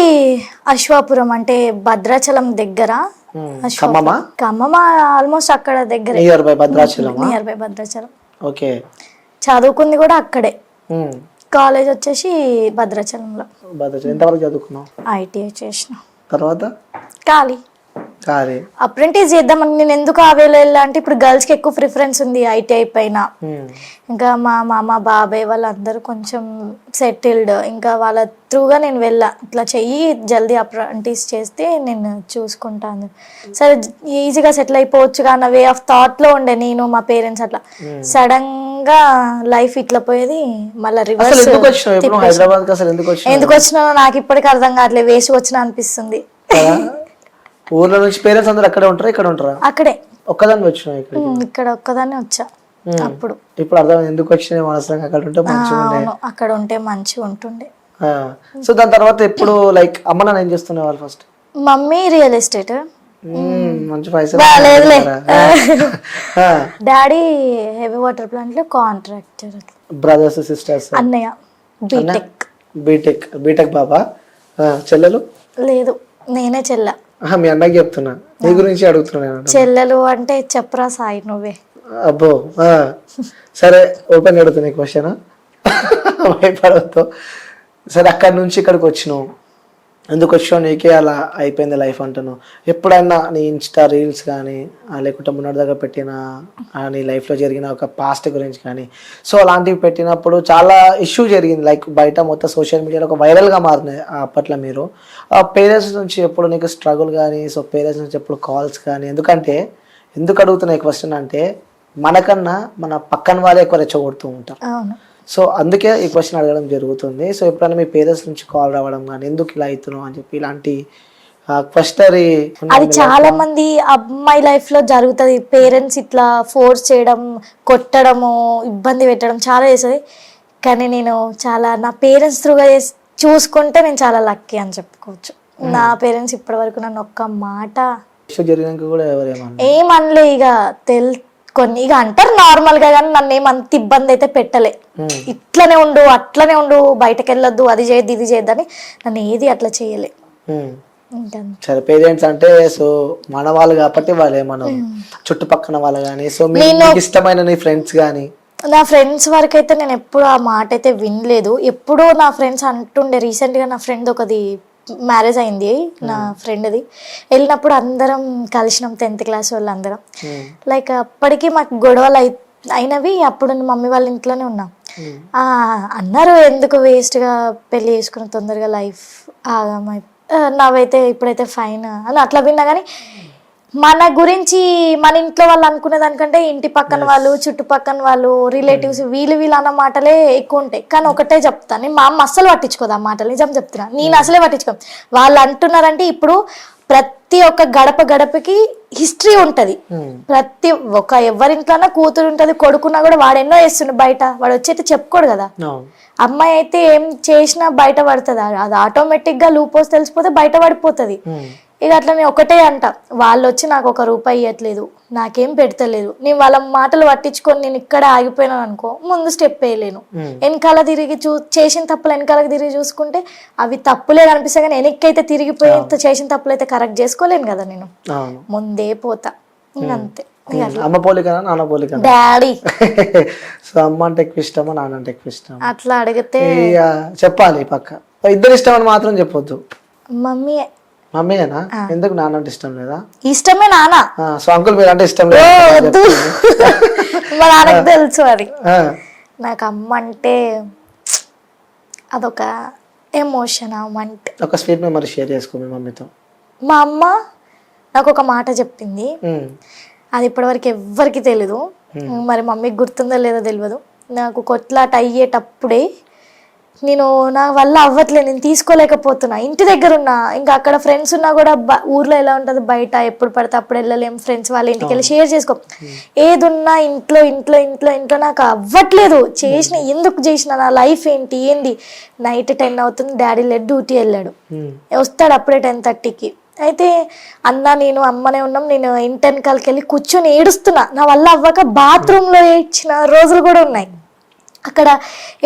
అశ్వాపురం, అంటే భద్రాచలం దగ్గర. ఖమ్మమా ఆల్మోస్ట్ అక్కడ దగ్గర, near by Bhadrachalam. Near by Bhadrachalam. Okay. చదువుకుంది కూడా అక్కడే. కాలేజ్ వచ్చేసి భద్రాచలంలో. భద్రాచలం ఎంతవరకు చదువుకున్నావు? ITI చేసిన. తర్వాత ఖాళీ ఖాళీ అప్రెంటిస్ చేద్దామని. నేను ఎందుకు ఆ వేళ వెళ్ళా అంటే, ఇప్పుడు గర్ల్స్ కి ఎక్కువ ప్రిఫరెన్స్ ఉంది ITI పైన. ఇంకా మా మామ బాబాయ్ వాళ్ళందరూ కొంచెం సెటిల్డ్, ఇంకా వాళ్ళ త్రూగా నేను వెళ్ళా. ఇట్లా చెయ్యి, జల్దీ అప్రెంటిస్ చేస్తే నేను చూసుకుంటాను, సరే ఈజీగా సెటిల్ అయిపోవచ్చు అన్న వే ఆఫ్ థాట్ లో ఉండే నేను, మా పేరెంట్స్. అట్లా సడన్ గా లైఫ్ ఇట్లా పోయేది. మళ్ళీ రివర్స్. ఎందుకు వచ్చినా నాకు ఇప్పటికీ అర్థం కావట్లేదు, వేసి వచ్చినా అనిపిస్తుంది. ఊర్లో నుంచి పేరెంట్స్ అందరూ అక్కడే ఉంటారా, ఇక్కడ ఉంటారా? అక్కడే. ఒక్కదాన్ని వచ్చినా ఇక్కడ ఒక్కదాన్ని వచ్చా అప్పుడు. ఇప్పుడు అర్థం ఎందుకు వచ్చినా మనసులో అక్కడ ఉంటే మంచిగా, అక్కడ ఉంటే మంచిగా ఉంటుండే. సో దాని తర్వాత ఎప్పుడు లైక్ అమ్మ నాన్న ఏం చేస్తున్నా వాళ్ళు? ఫస్ట్ మమ్మీ రియల్ ఎస్టేట్, మంచి పైసలు. డాడీ హెవీ వాటర్ ప్లాంట్ లో కాంట్రాక్టర్. Brothers sisters? అన్నయ్య బీటెక్ బాబా. చెల్లెలు? లేదు, నేనే చెల్ల. మీ అన్నకి చెప్తున్నా, నీ గురించి అడుగుతున్నా. చెల్లెలు అంటే చెప్పరా సాయి నువ్వే. అబ్బో, సరే ఓపెన్ అడుగుతున్నా ఈ క్వశ్చన్, భయపడవద్దు. సరే అక్కడి నుంచి ఇక్కడికి వచ్చినావు, ఎందుకు వచ్చావు? నీకే అలా అయిపోయింది లైఫ్ అంటున్నావు. ఎప్పుడైనా నీ ఇన్స్టా రీల్స్ కానీ, లేకుంటే మున్నటి దగ్గర పెట్టిన నీ లైఫ్లో జరిగిన ఒక పాస్ట్ గురించి కానీ, సో అలాంటివి పెట్టినప్పుడు చాలా ఇష్యూ జరిగింది, లైక్ బయట మొత్తం సోషల్ మీడియాలో ఒక వైరల్గా మారినాయి అప్పట్లో. మీరు పేరెంట్స్ నుంచి ఎప్పుడు నీకు స్ట్రగుల్ కానీ, సో పేరెంట్స్ నుంచి ఎప్పుడు కాల్స్ కానీ? ఎందుకు అడుగుతున్నా ఈ క్వశ్చన్ అంటే, మనకన్నా మన పక్కన వాళ్ళే ఎక్కువ రెచ్చగొడుతూ ఉంటారు. సో అందుకే ఈ క్వశ్చన్ అడగడం జరుగుతుంది. సో ఎప్పుడైనా మీ పేరెంట్స్ నుంచి కాల్ రావడం కానీ, ఎందుకు ఇలా అవుతున్నావు అని చెప్పి ఇలాంటి క్వశ్చనరీ? అది చాలా మంది అమ్మాయి లైఫ్ లో జరుగుతుంది. పేరెంట్స్ ఇట్లా ఫోర్స్ చేయడం, కొట్టడము, ఇబ్బంది పెట్టడం చాలా చేస్తుంది. కానీ నేను చాలా నా పేరెంట్స్ త్రూగా చూసుకుంటే నేను చాలా లక్కీ అని చెప్పుకోవచ్చు. నా పేరెంట్స్ ఇప్పటి వరకు నన్ను ఒక్క మాట ఏమనలే. ఇక కొన్ని ఇక అంటారు నార్మల్ గా, కానీ నన్ను ఏమంత ఇబ్బంది అయితే పెట్టలే. ఇట్లనే ఉండు, అట్లనే ఉండు, బయటకు వెళ్ళొద్దు, అది చేయద్దు, ఇది చేయద్దని నన్ను ఏది అట్లా చేయలే. సరే, పేరెంట్స్ అంటే సో మన వాళ్ళు కాబట్టి వాళ్ళు ఏమన్నా చుట్టుపక్కల వాళ్ళు కానీ, సో మీకు ఇష్టమైన నీ ఫ్రెండ్స్ కానీ? నా ఫ్రెండ్స్ వరకు అయితే నేను ఎప్పుడు ఆ మాట అయితే వినలేదు. ఎప్పుడూ నా ఫ్రెండ్స్ అంటుండే, రీసెంట్ గా నా ఫ్రెండ్ ఒకది మ్యారేజ్ అయింది, నా ఫ్రెండ్ది. వెళ్ళినప్పుడు అందరం కలిసినాం, 10th క్లాస్ వాళ్ళందరం. లైక్ అప్పటికి మాకు గొడవలు అయినవి. అప్పుడు మమ్మీ వాళ్ళ ఇంట్లోనే ఉన్నాం. అన్నారు ఎందుకు వేస్ట్ గా పెళ్లి చేసుకుని తొందరగా లైఫ్ ఆగమై, నావైతే ఇప్పుడైతే ఫైన్ అని అట్లా విన్నా. కానీ మన గురించి మన ఇంట్లో వాళ్ళు అనుకునే దానికంటే ఇంటి పక్కన వాళ్ళు, చుట్టుపక్కన వాళ్ళు, రిలేటివ్స్, వీళ్ళు అన్న మాటలే ఎక్కువ ఉంటాయి. కానీ ఒకటే చెప్తాను, మా అమ్మ అస్సలు పట్టించుకోదు ఆ మాటలు, నిజం చెప్తున్నా. నేను అసలే పట్టించుకోను. వాళ్ళు అంటున్నారంటే ఇప్పుడు ప్రతి ఒక్క గడపకి హిస్టరీ ఉంటది. ప్రతి ఒక్క ఎవరింట్లోనా కూతురు ఉంటది, కొడుకున్నా కూడా వాడు ఎన్నో చేస్తుండే బయట, వాడు వచ్చి చెప్పుకోడు కదా. అమ్మాయి అయితే ఏం చేసినా బయట పడుతుంది, అది ఆటోమేటిక్ గా లూపోస్ తెలిసిపోతే బయట పడిపోతుంది. ఇక అట్లా నేను ఒకటే అంట, వాళ్ళు వచ్చి నాకు 1 రూపాయి ఇవ్వట్లేదు, నాకేం పెడతలేదు, నేను వాళ్ళ మాటలు పట్టించుకొని నేను ఇక్కడ ఆగిపోయినాను అనుకో, ముందు స్టెప్ వేయలేను. వెనకాల తిరిగి చేసిన తప్పులు వెనకాలకి తిరిగి చూసుకుంటే అవి తప్పులే కనిపిస్తాయి, కానీ వెనక్కైతే తిరిగిపోయి చేసిన తప్పులు అయితే కరెక్ట్ చేసుకోలేను కదా. నేను ముందే పోతా, ఇంకంతే. అమ్మ పోలికనా నాన్న పోలికనా? డాడీ. సో అమ్మ అంటే ఎక్కువ ఇష్టమా, నాన్న అంటే ఎక్కువ ఇష్టం? అట్లా అడిగితే చెప్పాలి పక్క. ఇద్దరు ఇష్టం అని మాత్రం చెప్పొద్దు. మమ్మీ మమ్మీయేనా? ఎందుకు నాన్న అంటే ఇష్టం లేదా? ఇష్టమే నాన్న. సో అంకుల్ మీరు అంటే ఇష్టం ఓ, లేదా? వద్దు. మా నాన్నకు తెలుసు అది. నాకు అమ్మ అంటే అదొక ఎమోషన్. అమ్మ అంటే ఒక స్వీట్ మెమరీ షేర్ చేసుకో మీ మమ్మీతో. మా అమ్మ నాకు ఒక మాట చెప్పింది, అది ఇప్పటివరకు ఎవ్వరికి తెలీదు, మరి మమ్మీకి గుర్తుందో లేదో తెలియదు. నాకు కొట్లాట అయ్యేటప్పుడే నేను నా వల్ల అవ్వట్లేదు, నేను తీసుకోలేకపోతున్నా, ఇంటి దగ్గర ఉన్నా, ఇంకా అక్కడ ఫ్రెండ్స్ ఉన్నా కూడా ఊర్లో ఎలా ఉంటుంది బయట ఎప్పుడు పడితే అప్పుడు వెళ్ళలేం, ఫ్రెండ్స్ వాళ్ళ ఇంటికి వెళ్ళి షేర్ చేసుకో, ఏది ఉన్నా ఇంట్లో ఇంట్లో ఇంట్లో ఇంట్లో నాకు అవ్వట్లేదు. ఎందుకు చేసిన, నా లైఫ్ ఏంటి నైట్ 10 అవుతుంది, డాడీ డ్యూటీ వెళ్ళాడు, వస్తాడు అప్పుడే 10:30కి. అయితే నేను అమ్మనే ఉన్నాం, నేను ఇంటెన్కాలకి వెళ్ళి కూర్చొని ఏడుస్తున్నా, నా వల్ల అవ్వక బాత్రూంలో ఏడ్చిన రోజులు కూడా ఉన్నాయి. అక్కడ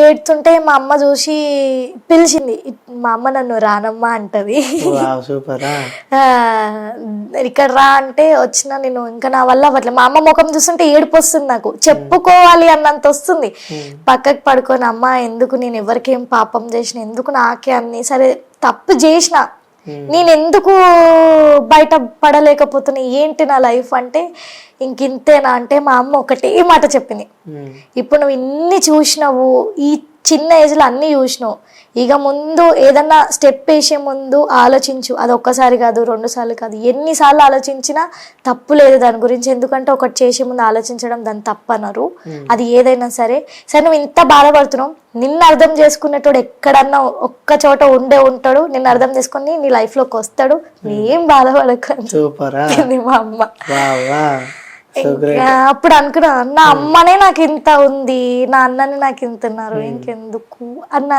ఏడుతుంటే మా అమ్మ చూసి పిలిచింది, మా అమ్మ నన్ను రానమ్మా అంటది, ఇక్కడ రా అంటే వచ్చిన. నేను ఇంకా నా వల్ల అవ్వట్లేదు, మా అమ్మ ముఖం చూస్తుంటే ఏడుపు వస్తుంది, నాకు చెప్పుకోవాలి అన్నంత వస్తుంది. పక్కకి పడుకొని, అమ్మ ఎందుకు, నేను ఎవరికేం పాపం చేసిన, ఎందుకు నాకే అన్ని, సరే తప్పు చేసిన, నేను ఎందుకు బయట పడలేకపోతున్నా, ఏంటి నా లైఫ్ అంటే ఇంకింతేనా అంటే మా అమ్మ ఒకటే మాట చెప్పింది, ఇప్పుడు నువ్వు ఇన్ని చూసినావు, ఈ చిన్న ఏజ్లో అన్నీ చూసినావు, ఇక ముందు ఏదన్నా స్టెప్ వేసే ముందు ఆలోచించు, అది ఒక్కసారి కాదు 2 సార్లు కాదు, ఎన్నిసార్లు ఆలోచించినా తప్పు లేదు దాని గురించి, ఎందుకంటే ఒకటి చేసే ముందు ఆలోచించడం దాన్ని తప్పనరు, అది ఏదైనా సరే. సరే నువ్వు ఇంత బాధపడుతున్నావు, నిన్ను అర్థం చేసుకునేటోడు ఎక్కడన్నా ఒక్క చోట ఉంటాడు, నిన్ను అర్థం చేసుకుని నీ లైఫ్లోకి వస్తాడు, ఏం బాధపడకండి మా అమ్మ. అప్పుడు అనుకున్నా, నా అమ్మనే నాకు ఇంత ఉంది, నా అన్ననే నాకు ఇంత ఉన్నారు, ఇంకెందుకు అన్న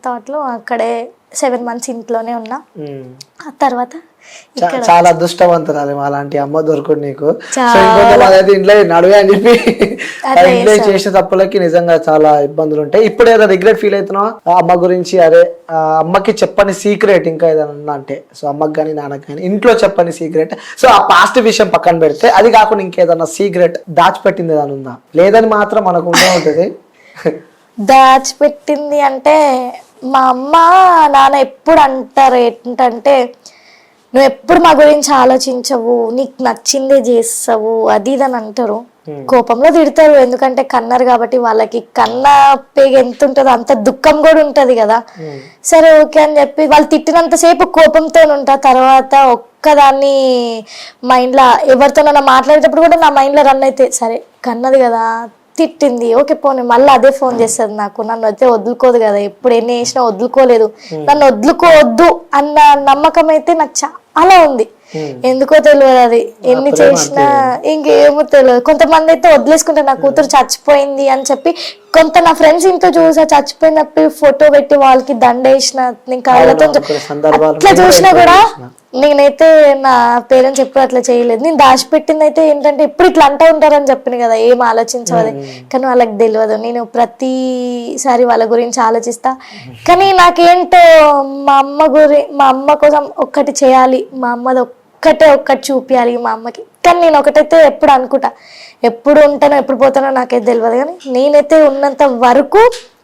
థాట్ లో అక్కడే 7 months ఇంట్లోనే ఉన్నా. ఆ తర్వాత చాలా అదృష్టవంతురాలు అలాంటి అమ్మ దొరకదు నీకు. ఇంట్లో నడువే అని చెప్పి ఇంట్లో చేసిన తప్పులకి నిజంగా చాలా ఇబ్బందులు ఉంటాయి. ఇప్పుడు ఏదో రిగ్రెట్ ఫీల్ అవుతున్నావా అమ్మ గురించి? అరే అమ్మకి చెప్పని సీక్రెట్ ఇంకా ఏదైనా అంటే, సో అమ్మకి కానీ నాన్నకి కానీ ఇంట్లో చెప్పని సీక్రెట్, సో ఆ పాస్ట్ విషయం పక్కన పెడితే అది కాకుండా ఇంకేదన్నా సీక్రెట్ దాచిపెట్టింది ఏదైనా ఉందా? లేదని మాత్రం మనకు ఉండే ఉంటుంది. దాచిపెట్టింది అంటే మా అమ్మ నాన్న ఎప్పుడు అంటారు ఏంటంటే, నువ్వు ఎప్పుడు మా గురించి ఆలోచించవు, నీకు నచ్చిందే చేస్తావు, అది ఇదని అంటారు. కోపంలో తిడతారు, ఎందుకంటే కన్నారు కాబట్టి, వాళ్ళకి కన్న పేగ ఎంత ఉంటుందో అంత దుఃఖం కూడా ఉంటది కదా. సరే ఓకే అని చెప్పి వాళ్ళు తిట్టినంతసేపు కోపంతో ఉంటా, తర్వాత ఒక్కదాన్ని మైండ్లో ఎవరితోనైనా మాట్లాడేటప్పుడు కూడా నా మైండ్లో రన్ అయితే, సరే కన్నది కదా, తిట్టింది, ఓకే పోనీ, మళ్ళీ అదే ఫోన్ చేస్తుంది నాకు, నన్ను అయితే వదులుకోదు కదా, ఎప్పుడు ఎన్ని చేసినా వదులుకోలేదు, నన్ను వదులుకోవద్దు అన్న నమ్మకం అయితే నాకు చాలా ఉంది. ఎందుకో తెలియదు, అది ఎన్ని చేసినా ఇంకేమో తెలియదు. కొంతమంది అయితే వదిలేసుకుంటారు, నా కూతురు చచ్చిపోయింది అని చెప్పి. కొంత నా ఫ్రెండ్స్ ఇంట్లో చూసా, చచ్చిపోయినప్పుడు ఫోటో పెట్టి వాళ్ళకి దండేసిన, ఇంకా అట్లా చూసినా కూడా నేనైతే నా పేరెంట్స్ ఎప్పుడు అట్లా చేయలేదు. నేను దాచిపెట్టింది అయితే ఏంటంటే, ఎప్పుడు ఇట్లా అంటూ ఉంటారని చెప్పిన కదా, ఏం ఆలోచించవది, కానీ వాళ్ళకి తెలియదు. నేను ప్రతిసారి వాళ్ళ గురించి ఆలోచిస్తా, కానీ నాకేంటో మా అమ్మ కోసం ఒక్కటి చేయాలి, మా అమ్మది ఒక్కటి చూపించాలి మా అమ్మకి. కానీ నేను ఒకటైతే ఎప్పుడు అనుకుంటా, ఎప్పుడు ఉంటానో ఎప్పుడు పోతానో నాకైతే తెలియదు, కానీ నేనైతే ఉన్నంత వరకు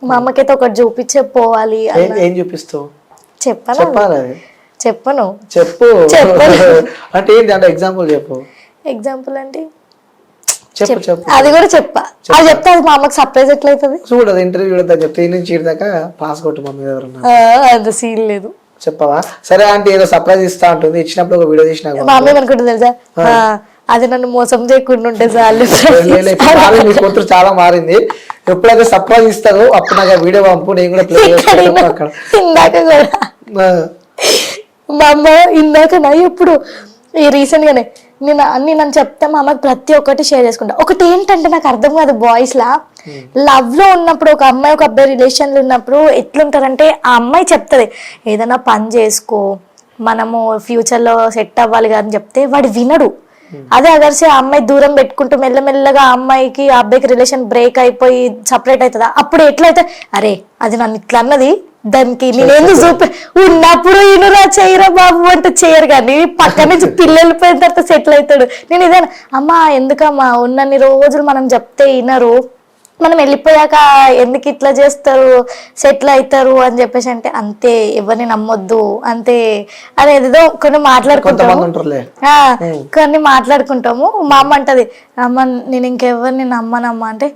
మా అమ్మకైతే ఒకటి చూపించే పోవాలి. ఏం చూపిస్తావు? చెప్పను చెప్పు అంటే ఏంటి అంటే ఎగ్జాంపుల్ చెప్పు. ఎగ్జాంపుల్ అంటే చెప్పు అది కూడా చెప్పా, అది చెప్తే అది మా అమ్మకి సర్ప్రైజ్ ఎట్లయితుంది చూడదు. ఇంటర్వ్యూ చెప్తే నుంచి దాకా పాస్ కొట్టు మమ్మీ ఎవరన్నా, అది సీన్ లేదు. చెప్పవా? సరే అంటే ఏదో సర్ప్రైజ్ ఇస్తా ఉంటుంది, ఇచ్చినప్పుడు ఒక వీడియో తీసినా మా అమ్మ అనుకుంటుంది తెలుసా, అది నన్ను మోసం చేయకుండా ఉంటే చాలు. నీ కూతురు చాలా మారింది, ఎప్పుడైతే సర్ప్రైజ్ ఇస్తారో అప్పుడు నాకు వీడియో పంపు, నేను కూడా ప్లే చేస్తాను అక్కడ. ఇందాక కూడా మా అమ్మ ఇందాక ఎప్పుడు ఈ రీసెంట్ గానే నేను అన్ని నన్ను చెప్తే మా అమ్మకి ప్రతి ఒక్కటి షేర్ చేసుకుంటా. ఒకటి ఏంటంటే నాకు అర్థం కాదు, బాయ్స్ లా లవ్ లో ఉన్నప్పుడు ఒక అమ్మాయి ఒక అబ్బాయి రిలేషన్ లో ఉన్నప్పుడు ఎట్లుంటారంటే, ఆ అమ్మాయి చెప్తుంది ఏదైనా పని చేసుకో, మనము ఫ్యూచర్ లో సెట్ అవ్వాలి అని చెప్తే వాడు వినడు. అదే అగర్సే ఆ అమ్మాయి దూరం పెట్టుకుంటూ మెల్లమెల్లగా ఆ అమ్మాయికి ఆ అబ్బాయికి రిలేషన్ బ్రేక్ అయిపోయి సపరేట్ అవుతుందా, అప్పుడు ఎట్లయితే అరే అది నన్ను ఇట్లా అన్నది, దానికి నేనేందుకు ఉన్నప్పుడు ఇనురా చేయరా బాబు అంటే చేయరు, కానీ పక్క నుంచి పిల్లలు పోయిన తర్వాత సెటిల్ అవుతాడు. నేను ఇదే అమ్మా ఎందుకమ్మా ఉన్నన్ని రోజులు మనం చెప్తే వినరు, మనం వెళ్ళిపోయాక ఎందుకు ఇట్లా చేస్తారు, సెటిల్ అవుతారు అని చెప్పేసి అంటే అంతే, ఎవరిని నమ్మొద్దు అంతే అనేదో కొన్ని మాట్లాడుకుంటాము. కొంతమంది ఉంటారులే. కొన్ని మాట్లాడుకుంటాము. మా అమ్మ అంటది, అమ్మ నేను ఇంకెవరిని నమ్మనమ్మా అంటే,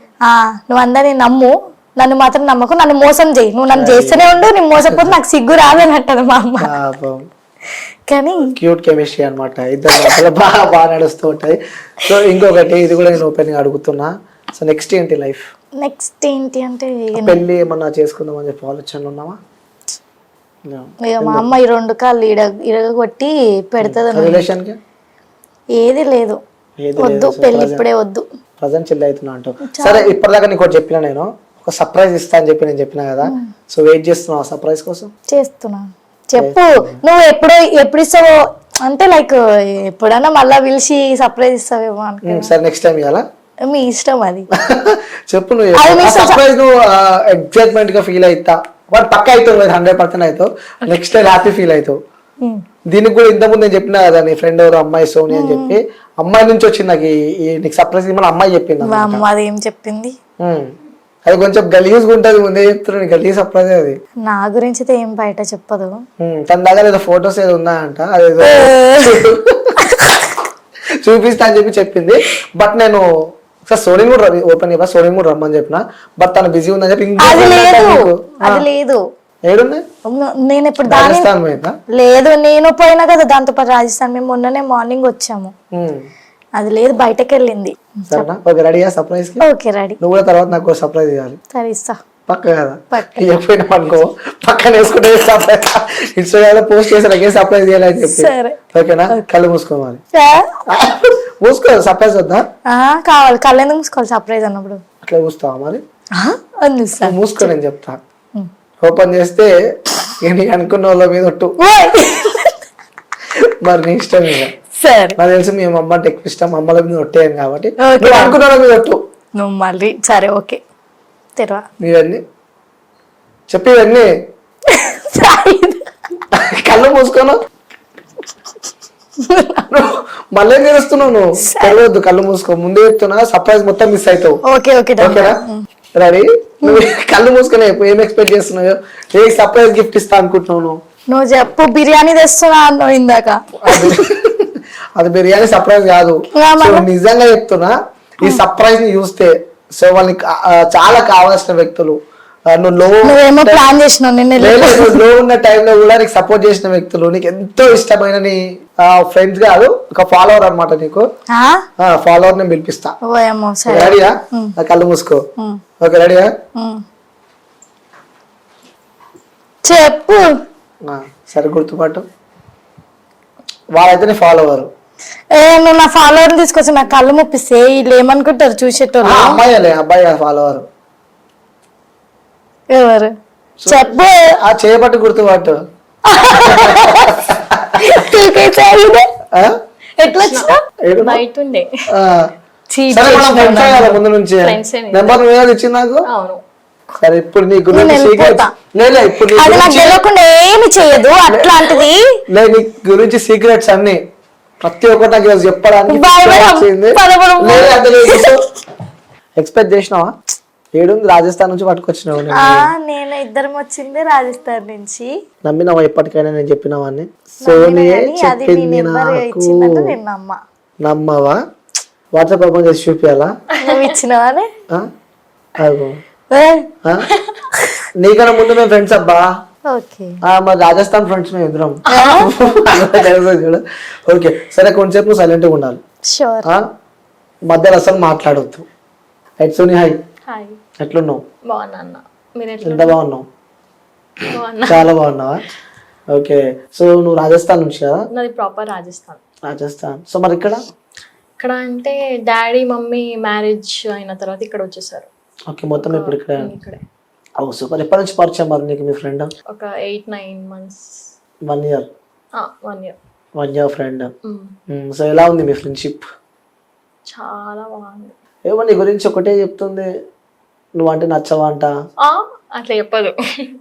నువ్వు అందరిని నమ్ము, నన్ను మాత్రం నమ్మకు, నన్ను మోసం చేయి, నువ్వు నన్ను చేస్తూనే ఉండు, నేను మోసపోతే నాకు సిగ్గు రాదని అంటది మా అమ్మ. కానీ క్యూట్ కెమిస్ట్రీ అనమాట, ఇద్దరు మధ్యలో బాగా నడుస్తూ ఉంటాయి. సో ఇంకొకటి, ఇది కూడా నేను ఓపెన్ గా అడుగుతున్నా, సో నెక్స్ట్ ఏంటి లైఫ్? నెక్స్ట్ ఏంటి అంటే పెళ్లి ఏమన్నా చేసుకుందాం అని చెప్పి ఆలోచనలు ఉన్నావా? ఇక మా అమ్మ ఈ 2 కాళ్ళు ఇరగొట్టి పెడుతుంది. రిలేషన్ కి ఏది లేదు, వద్దు పెళ్లి ఇప్పుడే వద్దు, ప్రజెంట్ చిల్ అవుతున్నా అంటూ. సరే ఇప్పటిదాకా నీకు ఒకటి చెప్పినా, నేను ఒక సర్ప్రైజ్ ఇస్తా అని చెప్పి నేను చెప్పినా కదా, సో వెయిట్ చేస్తున్నావు సర్ప్రైజ్ కోసం? చేస్తున్నా. చెప్పు, నువ్వు ఎప్పుడు ఇస్తావో అంటే లైక్ ఎప్పుడైనా మళ్ళా పిలిచి సర్ప్రైజ్ ఇస్తావేమో అనుకో. సరే నెక్స్ట్ టైం ఇవ్వాలా? మీ ఇష్టం అది. చెప్పు, నువ్వు సర్ప్రైజ్ నువ్వు ఎక్సైట్మెంట్ గా ఫీల్ అవుతా, వాడు పక్క అవుతావు, 100% అవుతావు, నెక్స్ట్ టైం హ్యాపీ ఫీల్ అవుతావు. దీనికి కూడా ఇంతకుముందు నేను చెప్పినా కదా, నీ ఫ్రెండ్ ఎవరు అమ్మాయి సోని అని చెప్పి, అమ్మాయి నుంచి వచ్చింది నాకు నీకు సర్ప్రైజ్ ఇవ్వమని అమ్మాయి చెప్పింది. మా అమ్మ అది ఏం చెప్పింది? అది కొంచెం గలీజ్ ఉంటది, ముందే చెప్తున్నాను, గలీజ్ సర్ప్రైజ్ అది. నా గురించి అయితే ఏం బయట చెప్పదు. తన దగ్గర ఏదో ఫొటోస్ ఏదో ఉన్నాయంట, అదేదో చూపిస్తా అని చెప్పి చెప్పింది. బట్ నేను సోనీ కూడా ఓపెన్ చెప్పా, సోనీ కూడా రమ్మని చెప్పిన, బట్ తను బిజీ ఉందని చెప్పి అది లేదు. ఏడుంది? నేను ఇప్పుడు రాజస్థాన్ పోయిందా? లేదు, నేను పోయినా కదా దాంతో పాటు రాజస్థాన్. మేము మొన్ననే మార్నింగ్ వచ్చాము. అది లేదు, బయటకు వెళ్ళింది. సరేనా? ఓకే, రెడీయా సర్ప్రైజ్ కి? Okay ready. నువ్వు కూడా తర్వాత నాకు సర్ప్రైజ్ ఇవ్వాలి. సరే ఇస్తా. పక్క కదా, ఎప్పుడైనా అనుకో పక్కన వేసుకుంటే ఇన్స్టాగ్రామ్ లో పోస్ట్ చేసి నాకే సర్ప్రైజ్ చేయాలని చెప్పి. ఓకేనా? కళ్ళు మూసుకోవాలి. మూసుకో, సర్ప్రైజ్ వద్దా? కావాలి. కళ్ళు ఎందుకు మూసుకోవాలి సర్ప్రైజ్ అన్నప్పుడు? అట్లా చూస్తావా మరి? మూసుకో, నేను చెప్తా. ఓపెన్ చేస్తే అనుకున్న వాళ్ళ మీద ఒట్టు, మరి నీ ఇష్టం మీద. నాకు తెలుసు మీ అమ్మ అంటే ఎక్కువ ఇష్టం, అమ్మల మీద ఒట్టేయను కాబట్టి అనుకున్న వాళ్ళ మీద ఒట్టు నువ్వు మళ్ళీ. సరే ఓకే, తెరవా. నీవన్నీ చెప్పి ఇవన్నీ కళ్ళు మూసుకోను, మళ్ళీ తెలుస్తున్నావు నువ్వు. తెలియద్దు, కళ్ళు మూసుకో, ముందే చెప్తున్నా, సర్ప్రైజ్ మొత్తం మిస్ అవుతావు. ఓకేనా? రెడీ? నువ్వు కళ్ళు మూసుకునే ఏం ఎక్స్పెక్ట్ చేస్తున్నావు? ఏ సర్ప్రైజ్ గిఫ్ట్ ఇస్తా అనుకుంటున్నావు? నువ్వు చెప్పు. బిర్యానీ తెస్తున్నా అన్నావు ఇందాక. అది బిర్యానీ సర్ప్రైజ్ కాదు, నిజంగా చెప్తున్నా. ఈ సర్ప్రైజ్ ని చూస్తే సో వాళ్ళకి చాలా కావాల్సిన వ్యక్తులు, నువ్వేమో ప్లాన్ చేసినావు, లో ఉన్న టైంలో కూడా నీకు సపోర్ట్ చేసిన వ్యక్తులు, నీకు ఎంతో ఇష్టమైన నీ ఫ్రెండ్స్ కాదు, ఒక ఫాలోవర్ అనమాట. నీకు ఫాలోవర్ నేను పిలిపిస్తా. రెడీయా? కళ్ళు మూసుకో. ఓకే, రెడీయా? చెప్పు. సరే, గుర్తుపట్టు. వాళ్ళైతే నీ ఫాలోవర్. నువ్వు నా ఫాలోవర్ తీసుకొచ్చి నా కళ్ళు ముప్పిస్తే వీళ్ళు ఏమనుకుంటారు చూసేటోళ్ళు? అబ్బాయి ఫాలోవర్ ఎవరు? చెప్పు. ఆ చేపట్టు గుర్తుపట్టు. ఎట్లా బయట ఉండే ముందు నుంచి నెంబర్ ఇచ్చింది నాకు. సరే, ఇప్పుడు నీ గురించి సీక్రెట్స్ ఏమి చేయదు అట్లాంటిది. నీ గురించి సీక్రెట్స్ అన్ని ప్రతి ఒక్కటి నాకు చెప్పడానికి ఎక్స్పెక్ట్ చేసినావా? ఏడుంది? రాజస్థాన్ నుంచి పట్టుకొచ్చినావు. నేను ఇద్దరం వచ్చింది రాజస్థాన్ నుంచి. నమ్మినావా ఎప్పటికైనా నేను చెప్పినవాన్ని? సోనియే చెప్పింది నాకు. నమ్మవా? వాట్సాప్ ఓపెన్ చేసి చూపియాలా? నువ్వు ఇచ్చినవానే? నీకన్నా ముందు మేము ఫ్రెండ్స్ అబ్బా. మరి రాజస్థాన్ ఫ్రెండ్స్ మేము ఇద్దరం. చూడు. ఓకే, సరే, కొంచెంసేపు నువ్వు సైలెంట్ గా ఉండాలి. మధ్యలో అసలు మాట్లాడొద్దు. రైట్ సోని? హాయ్. ఎట్లున్నావు? ఎంత బాగున్నావు? చాలా బాగున్నావా? ఓకే, సో నువ్వు రాజస్థాన్ నుంచి కదా? నాది ప్రాపర్ రాజస్థాన్. సో మరి ఇక్కడ అంటే డాడీ మమ్మీ మ్యారేజ్ అయిన తర్వాత ఇక్కడ వచ్చేసారు. ఓకే, మొత్తం ఇప్పుడు ఇక్కడే. ఓ సూపర్. ఎప్పటి నుంచి పరిచయం మరి నీకు మీ ఫ్రెండ్? ఒక 8-9 months. 1 year. 1 year friend. So ఎలా ఉంది మీ ఫ్రెండ్షిప్? చాలా బాగుంది. ఏమో నీ గురించి ఒకటే చెప్తుంది, నువ్వు అంటే నచ్చవా అంట. అట్లా చెప్పదు.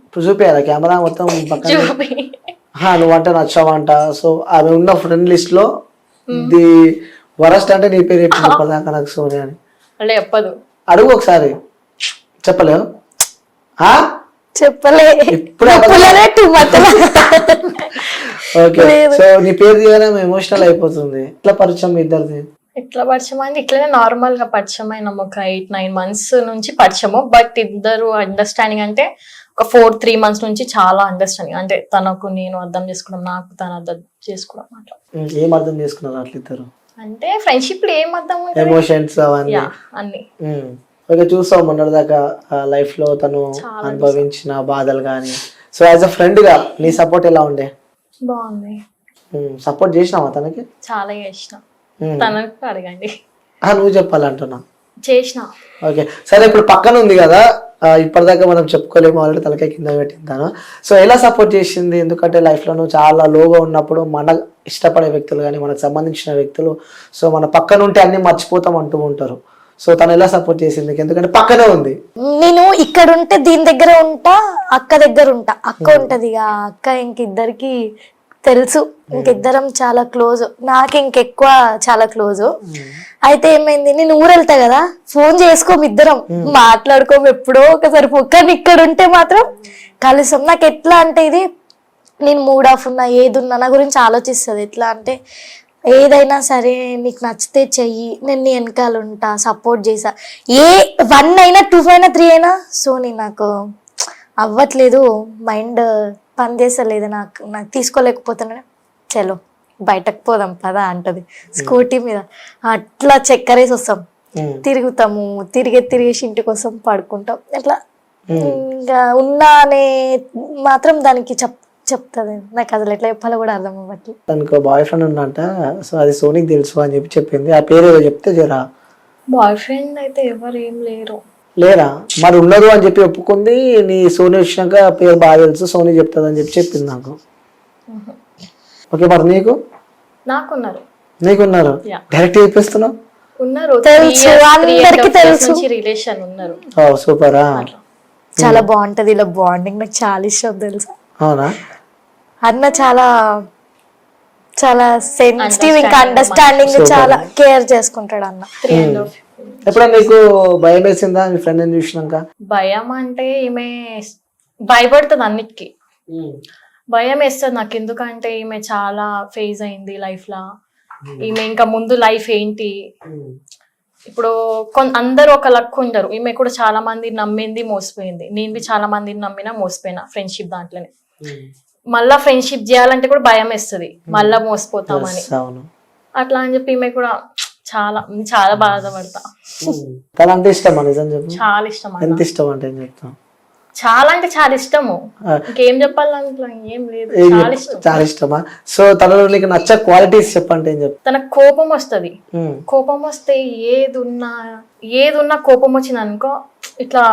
ఇప్పుడు చూపించాలా కెమెరా మొత్తం పక్కన? నువ్వు అంటే నచ్చవా అంట. సో ఆమె ఉన్న ఫ్రెండ్ లిస్ట్ లో ది వరస్ట్ అంటే నీ పేరు చెప్పింది ఇప్పటిదాకా నాకు, సోని అని. అంటే చెప్పదు. అడుగు ఒకసారి. చెప్పలేవు ఆ? చెప్పలే ఇప్పుడు పుల్లలే టూ మధ్యలో ఓకే సో నీ పేరు తీయగానే ఎమోషనల్ అయిపోతుంది. ఎట్లా పరిచయం మీ ఇద్దరిది? ఎట్లా పరిచయం అంటే ఇట్లనే నార్మల్ గా పరిచయం అయినాం, ఒక 8-9 months నుంచి పరిచయము. బట్ ఇద్దరు అండర్స్టాండింగ్ అంటే ఒక 4-3 months నుంచి చాలా అండర్స్టాండింగ్, అంటే తనకు నేను అర్థం చేసుకోవడం, నాకు తను అర్థం చేసుకోవడం అట్లా. ఏం అర్థం చేసుకున్నారు అట్లా ఇద్దరు? అంటే ఫ్రెండ్షిప్ లో ఏం అర్థం ఉంటుంది, ఎమోషన్స్ అవన్నీ. యా అన్ని. ఓకే, చూసావు మొన్నటిదాకా లైఫ్ లో తను అనుభవించిన బాధలు కానీ. సో యాజ్ అ ఫ్రెండ్ గా నీ సపోర్ట్ ఎలా ఉండే? బాగుంది, సపోర్ట్ చేసినావా తనకి? చాలా చేసిన. తనకు అడగండి, నువ్వు చెప్పాలంటున్నా. చేసిన. ఓకే సరే, ఇప్పుడు పక్కన ఉంది కదా, ఇప్పటిదాకా మనం చెప్పుకోలేము, ఆల్రెడీ తలకాయ కింద పెట్టిందాను. సో ఎలా సపోర్ట్ చేసింది? ఎందుకంటే లైఫ్ లో నువ్వు చాలా లోగా ఉన్నప్పుడు మన ఇష్టపడే వ్యక్తులు కానీ మనకు సంబంధించిన వ్యక్తులు సో మన పక్కన ఉంటే అన్ని మర్చిపోతాం అంటూ ఉంటారు. సో తను ఎలా సపోర్ట్ చేసింది? ఎందుకంటే పక్కనే ఉంది. నేను ఇక్కడ ఉంటే దీని దగ్గర ఉంటా, అక్క దగ్గర ఉంటా. అక్క ఉంటది ఇక, అక్క ఇంకిద్దరికి తెలుసు, ఇంకిద్దరం చాలా క్లోజ్, నాకు ఇంకెక్కువ చాలా క్లోజ్. అయితే ఏమైంది, నేను ఊరు వెళ్తా కదా, ఫోన్ చేసుకోము, ఇద్దరం మాట్లాడుకోము, ఎప్పుడో ఒకసారి. కానీ ఇక్కడ ఉంటే మాత్రం కలుస్తాం. నాకు ఎట్లా అంటే ఇది, నేను మూడ్ ఆఫ్ ఉన్నా ఏదున్నా నా గురించి ఆలోచిస్తుంది. ఎట్లా అంటే ఏదైనా సరే నీకు నచ్చితే చెయ్యి, నేను నీ వెనకాల ఉంటా, సపోర్ట్ చేసా. 1 అయినా 2 అయినా 3 అయినా. సో నేను నాకు అవ్వట్లేదు, మైండ్ పని చేస్తలేదు, నాకు తీసుకోలేకపోతున్నా, చలో బయటకు పోదాం పదా అంటది స్కూటీ మీద. అట్లా చక్కరేసి వస్తాం, తిరుగుతాము, తిరిగేసి ఇంటికి వస్తాం, పడుకుంటాం. అట్లా ఇంకా ఉన్నా అనే మాత్రం దానికి చెప్తుంది. నాకు అసలు ఎట్లా చెప్పాలో కూడా అర్థం అవ్వట్లేదు. తనకు బాయ్ ఫ్రెండ్ ఉన్నట్ట, సో అది సోనీకి తెలుసు అని చెప్పి చెప్పింది. ఆ పేరు ఏదో చెప్తే జరా. బాయ్ ఫ్రెండ్ అయితే ఎవరు ఏం లేరా? మరి ఉన్నారు అని చెప్పి ఒప్పుకుంది. నీ సోనీ వచ్చినాక పేరు బాగా తెలుసు, సోనీ చెప్తుంది అని చెప్పి చెప్పింది నాకు. ఓకే, మరి నీకున్నారు డైరెక్ట్ చెప్పేస్తున్నావు? ఉన్నారు, రిలేషన్ ఉన్నారు. సూపరా, చాలా బాగుంటది ఇలా బాండింగ్, నాకు చాలా ఇష్టం తెలుసా. అవునా? అన్న చాలా చాలా సెన్సిటివ్, ఇంకా అండర్స్టాండింగ్, చాలా కేర్ చేసుకుంటాడు అన్న. ఎప్పుడైనా నీకు భయం వేసిందా మీ ఫ్రెండ్ చూసినాక? భయం అంటే ఈమె భయపడుతుంది అన్నిటికీ, భయం వేస్తుంది నాకు. ఎందుకంటే ఈమె చాలా ఫేజ్ అయింది లైఫ్ లా, ఈమె ఇంకా ముందు లైఫ్ ఏంటి. ఇప్పుడు అందరూ ఒక లక్ ఉండరు, ఈమె కూడా చాలా మంది నమ్మింది, మోసపోయింది. నేను చాలా మందిని నమ్మినా మోసపోయినా ఫ్రెండ్షిప్ దాంట్లోనే. మళ్ళా ఫ్రెండ్షిప్ చేయాలంటే కూడా భయం వేస్తుంది, మళ్ళా మోసపోతామని. అట్లా అని చెప్పి ఈమె కూడా చాలా చాలా బాధపడతా. తనంటే ఇష్టమా? నిజం చెప్పు. చాలా ఇష్టం. ఎంత ఇష్టం అంటే ఏం చెప్తాం? చాలా అంటే చాలా ఇష్టము, ఇంకేం చెప్పాలంటే ఏం లేదు, చాలా ఇష్టం. చాలా ఇష్టమా? సో తనలో నీకు నచ్చే క్వాలిటీస్ చెప్పంటే ఏం చెప్తా? తనకు కోపం వస్తుంది, కోపం వస్తే ఏదున్నా కోపం వచ్చింది అనుకో ఇట్లా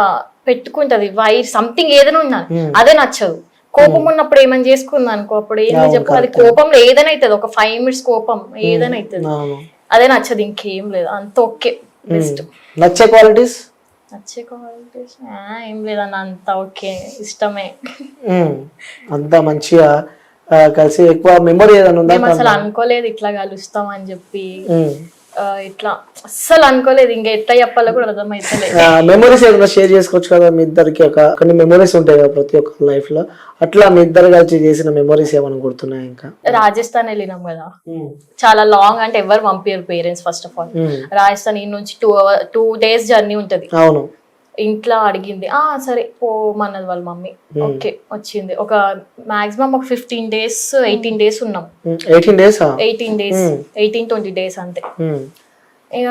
పెట్టుకుంటది, వైర్ సంథింగ్ ఏదైనా ఉన్నా అదే నచ్చదు. కోపం ఉన్నప్పుడు ఏమైనా చేసుకుంది అనుకో, అప్పుడు ఏం చెప్పు, అది కోపంలో ఏదైనా అవుతుంది, ఒక 5 minutes కోపం ఏదైనా అవుతుంది, అదే నచ్చదు, ఇంకేం లేదు, అంత ఓకే బెస్ట్. నచ్చే క్వాలిటీస్ ఏం లేదన్న, అంత ఓకే, ఇష్టమే. అంత మంచిగా కలిసి ఎక్కువ మెమరీ ఏదైనా ఉందా? మేము అసలు అనుకోలేదు ఇట్లా కలుస్తాం అని చెప్పి, ఇట్లా అస్సలు అనుకోలేదు, ఇంకా ఎట్లా చెప్పాలో కూడా అర్థమైతలేదు. మెమరీస్ ఏదైనా షేర్ చేసుకోవచ్చు కదా మీ ఇద్దరికి? కొన్ని మెమరీస్ ఉంటాయి కదా ప్రతి ఒక్క లైఫ్ లో, అట్లా మీ ఇద్దరు కలిసి చేసిన మెమరీస్ ఏమైనా గుర్తున్నాయి? ఇంకా రాజస్థాన్ వెళ్ళినాం కదా, చాలా లాంగ్, అంటే ఎవరు పంపారు parents. First of all Rajasthan ఈ నుంచి 2 days జర్నీ ఉంటది. అవును. ఇంట్లో అడిగింది, సరే పోమన్నది వాళ్ళ మమ్మీ. ఓకే వచ్చింది. ఒక మాక్సిమం ఒక 15 days 18 days ఉన్నాం. 18 days 18-20 days అంతే. ఇక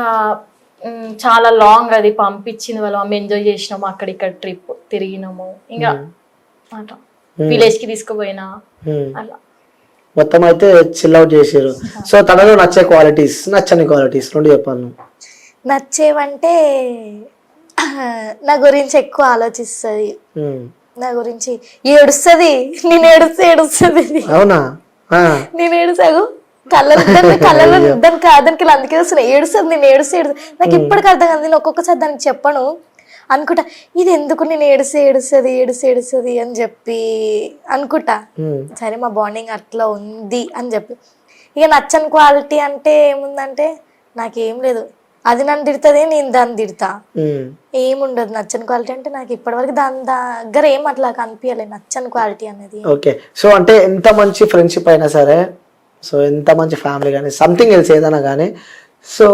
చాలా లాంగ్, అది పంపించింది వాళ్ళ మమ్మీ. ఎంజాయ్ చేసినాము, అక్కడిక్కడ ట్రిప్ తిరిగినాము, ఇంకా అట్లా విలేజ్ కి తీసుకుపోయినా, అలా మొత్తం అయితే చిల్ అవుట్ చేసారు. సో తనలో నచ్చే క్వాలిటీస్, నచ్చని క్వాలిటీస్ రెండు చెప్పాను. నచ్చేవంటే నా గురించి ఎక్కువ ఆలోచిస్తుంది, నా గురించి ఏడుస్తుంది, నేను ఏడుస్తుంది. అవునా? నేను ఏడుసాగు కళ్ళలో దానికి అందుకే వస్తున్నాయి, ఏడుస్తుంది, నేను ఏడుస్తే నాకు ఇప్పటికీ అర్థం కాదు. నేను ఒక్కొక్కసారి దానికి చెప్పను అనుకుంటా, ఇది ఎందుకు నేను ఏడుస్తుంది అని చెప్పి అనుకుంటా. సరే మా బాండింగ్ అట్లా ఉంది అని చెప్పి. ఇక నచ్చని క్వాలిటీ అంటే ఏముందంటే నాకేం లేదు, అది నన్ను తిడుతుంది, నేను దాన్ని తిడతా. ఉమ్. ఏముండదు నచ్చని క్వాలిటీ అంటే నాకు ఇప్పటివరకు దాని దగ్గర ఏం అట్లా కనిపించలేదు నచ్చని క్వాలిటీ అనేది. ఓకే, సో అంటే ఎంత మంచి ఫ్రెండ్షిప్ అయినా సరే, సో ఎంత మంచి ఫ్యామిలీ కానీ సంథింగ్ ఎల్స్ ఏదైనా కానీ, సో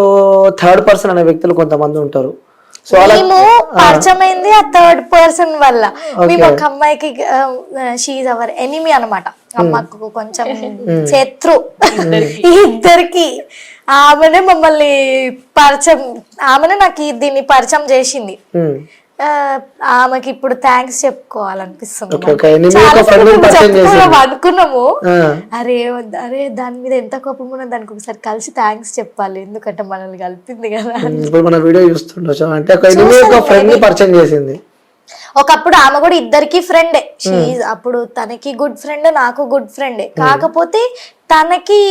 థర్డ్ పర్సన్ అనే వ్యక్తులు కొంతమంది ఉంటారు. సో అలా మేము పరిచయం అయింది ఆ థర్డ్ పర్సన్ వల్ల. మేము ఒక అమ్మాయికి షీఈ్ అవర్ ఎనిమి అనమాట, అమ్మకు కొంచెం శత్రు ఇద్దరికి. ఆమెనే మమ్మల్ని పరిచయం, ఆమెనే నాకు దీన్ని పరిచయం చేసింది. ఉమ్. ఆమెకి ఇప్పుడు థ్యాంక్స్ చెప్పుకోవాలనిపిస్తుంది. Okay, okay. ఎనిమిది ఒక friend ని పరిచయం చేసింది. అనుకున్నాము, ఆ. అరే అరే దాని మీద ఎంత కోపం ఉన్నా దానికి ఒకసారి కలిసి థ్యాంక్స్ చెప్పాలి, ఎందుకంటే మనల్ని కలిపింది కదా. ఇప్పుడు మన వీడియో చూస్తుండొచ్చు అంటే ఒక ఎనిమిది ఒక ఫ్రెండ్ ని పరిచయం చేసింది. ఒకప్పుడు ఆమె కూడా ఇద్దరికి ఫ్రెండే. అప్పుడు తనకి గుడ్ ఫ్రెండ్, నాకు గుడ్ ఫ్రెండే. కాకపోతే తనకి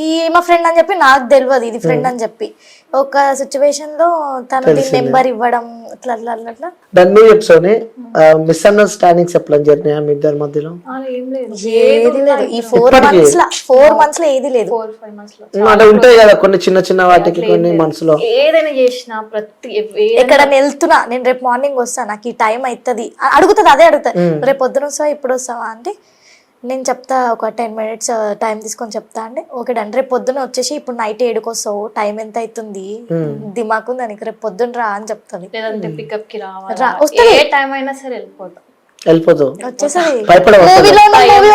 ఈమె ఫ్రెండ్ అని చెప్పి నాకు తెలియదు ఇది ఫ్రెండ్ అని చెప్పి. ఒక సిచ్యువేషన్ లో తను నెంబర్ ఇవ్వడం అట్లా అట్లా అట్లా అట్లా దాని మీద చెప్తాను. మిస్అండర్స్టాండింగ్స్ ఎప్పుడు జరిగినాయా మీ ఇద్దరి మధ్యలో? ఏం లేదు, ఏది లేదు. ఈ 4 months లో ఏది లేదు. 4-5 months లో అంటే ఉంటాయి కదా కొన్ని చిన్న చిన్న వాటికి కొన్ని మనసులో. ఏదైనా చేసినా ప్రతి ఎక్కడ వెళ్తున్నా, నేను రేపు మార్నింగ్ వస్తా, నాకు ఈ టైం అవుతుంది అడుగుతుంది, అదే అడుగుతుంది. రేపు పొద్దున వస్తావా, ఇప్పుడు వస్తావా అంటే నేను చెప్తా, ఒక 10 minutes టైం తీసుకొని చెప్తా అంటే ఓకే డన్. రేపు పొద్దున వచ్చేసి ఇప్పుడు నైట్ 7కి వస్తావు, టైం ఎంత అవుతుంది, దిమాకు దానికి, రేపు పొద్దున రా అని చెప్తుంది. లేదంటే పికప్ కి రావాలి, ఏ టైం అయినా సరే వెళ్ళిపోతావు వచ్చేసది. భయపడవు. మూవీ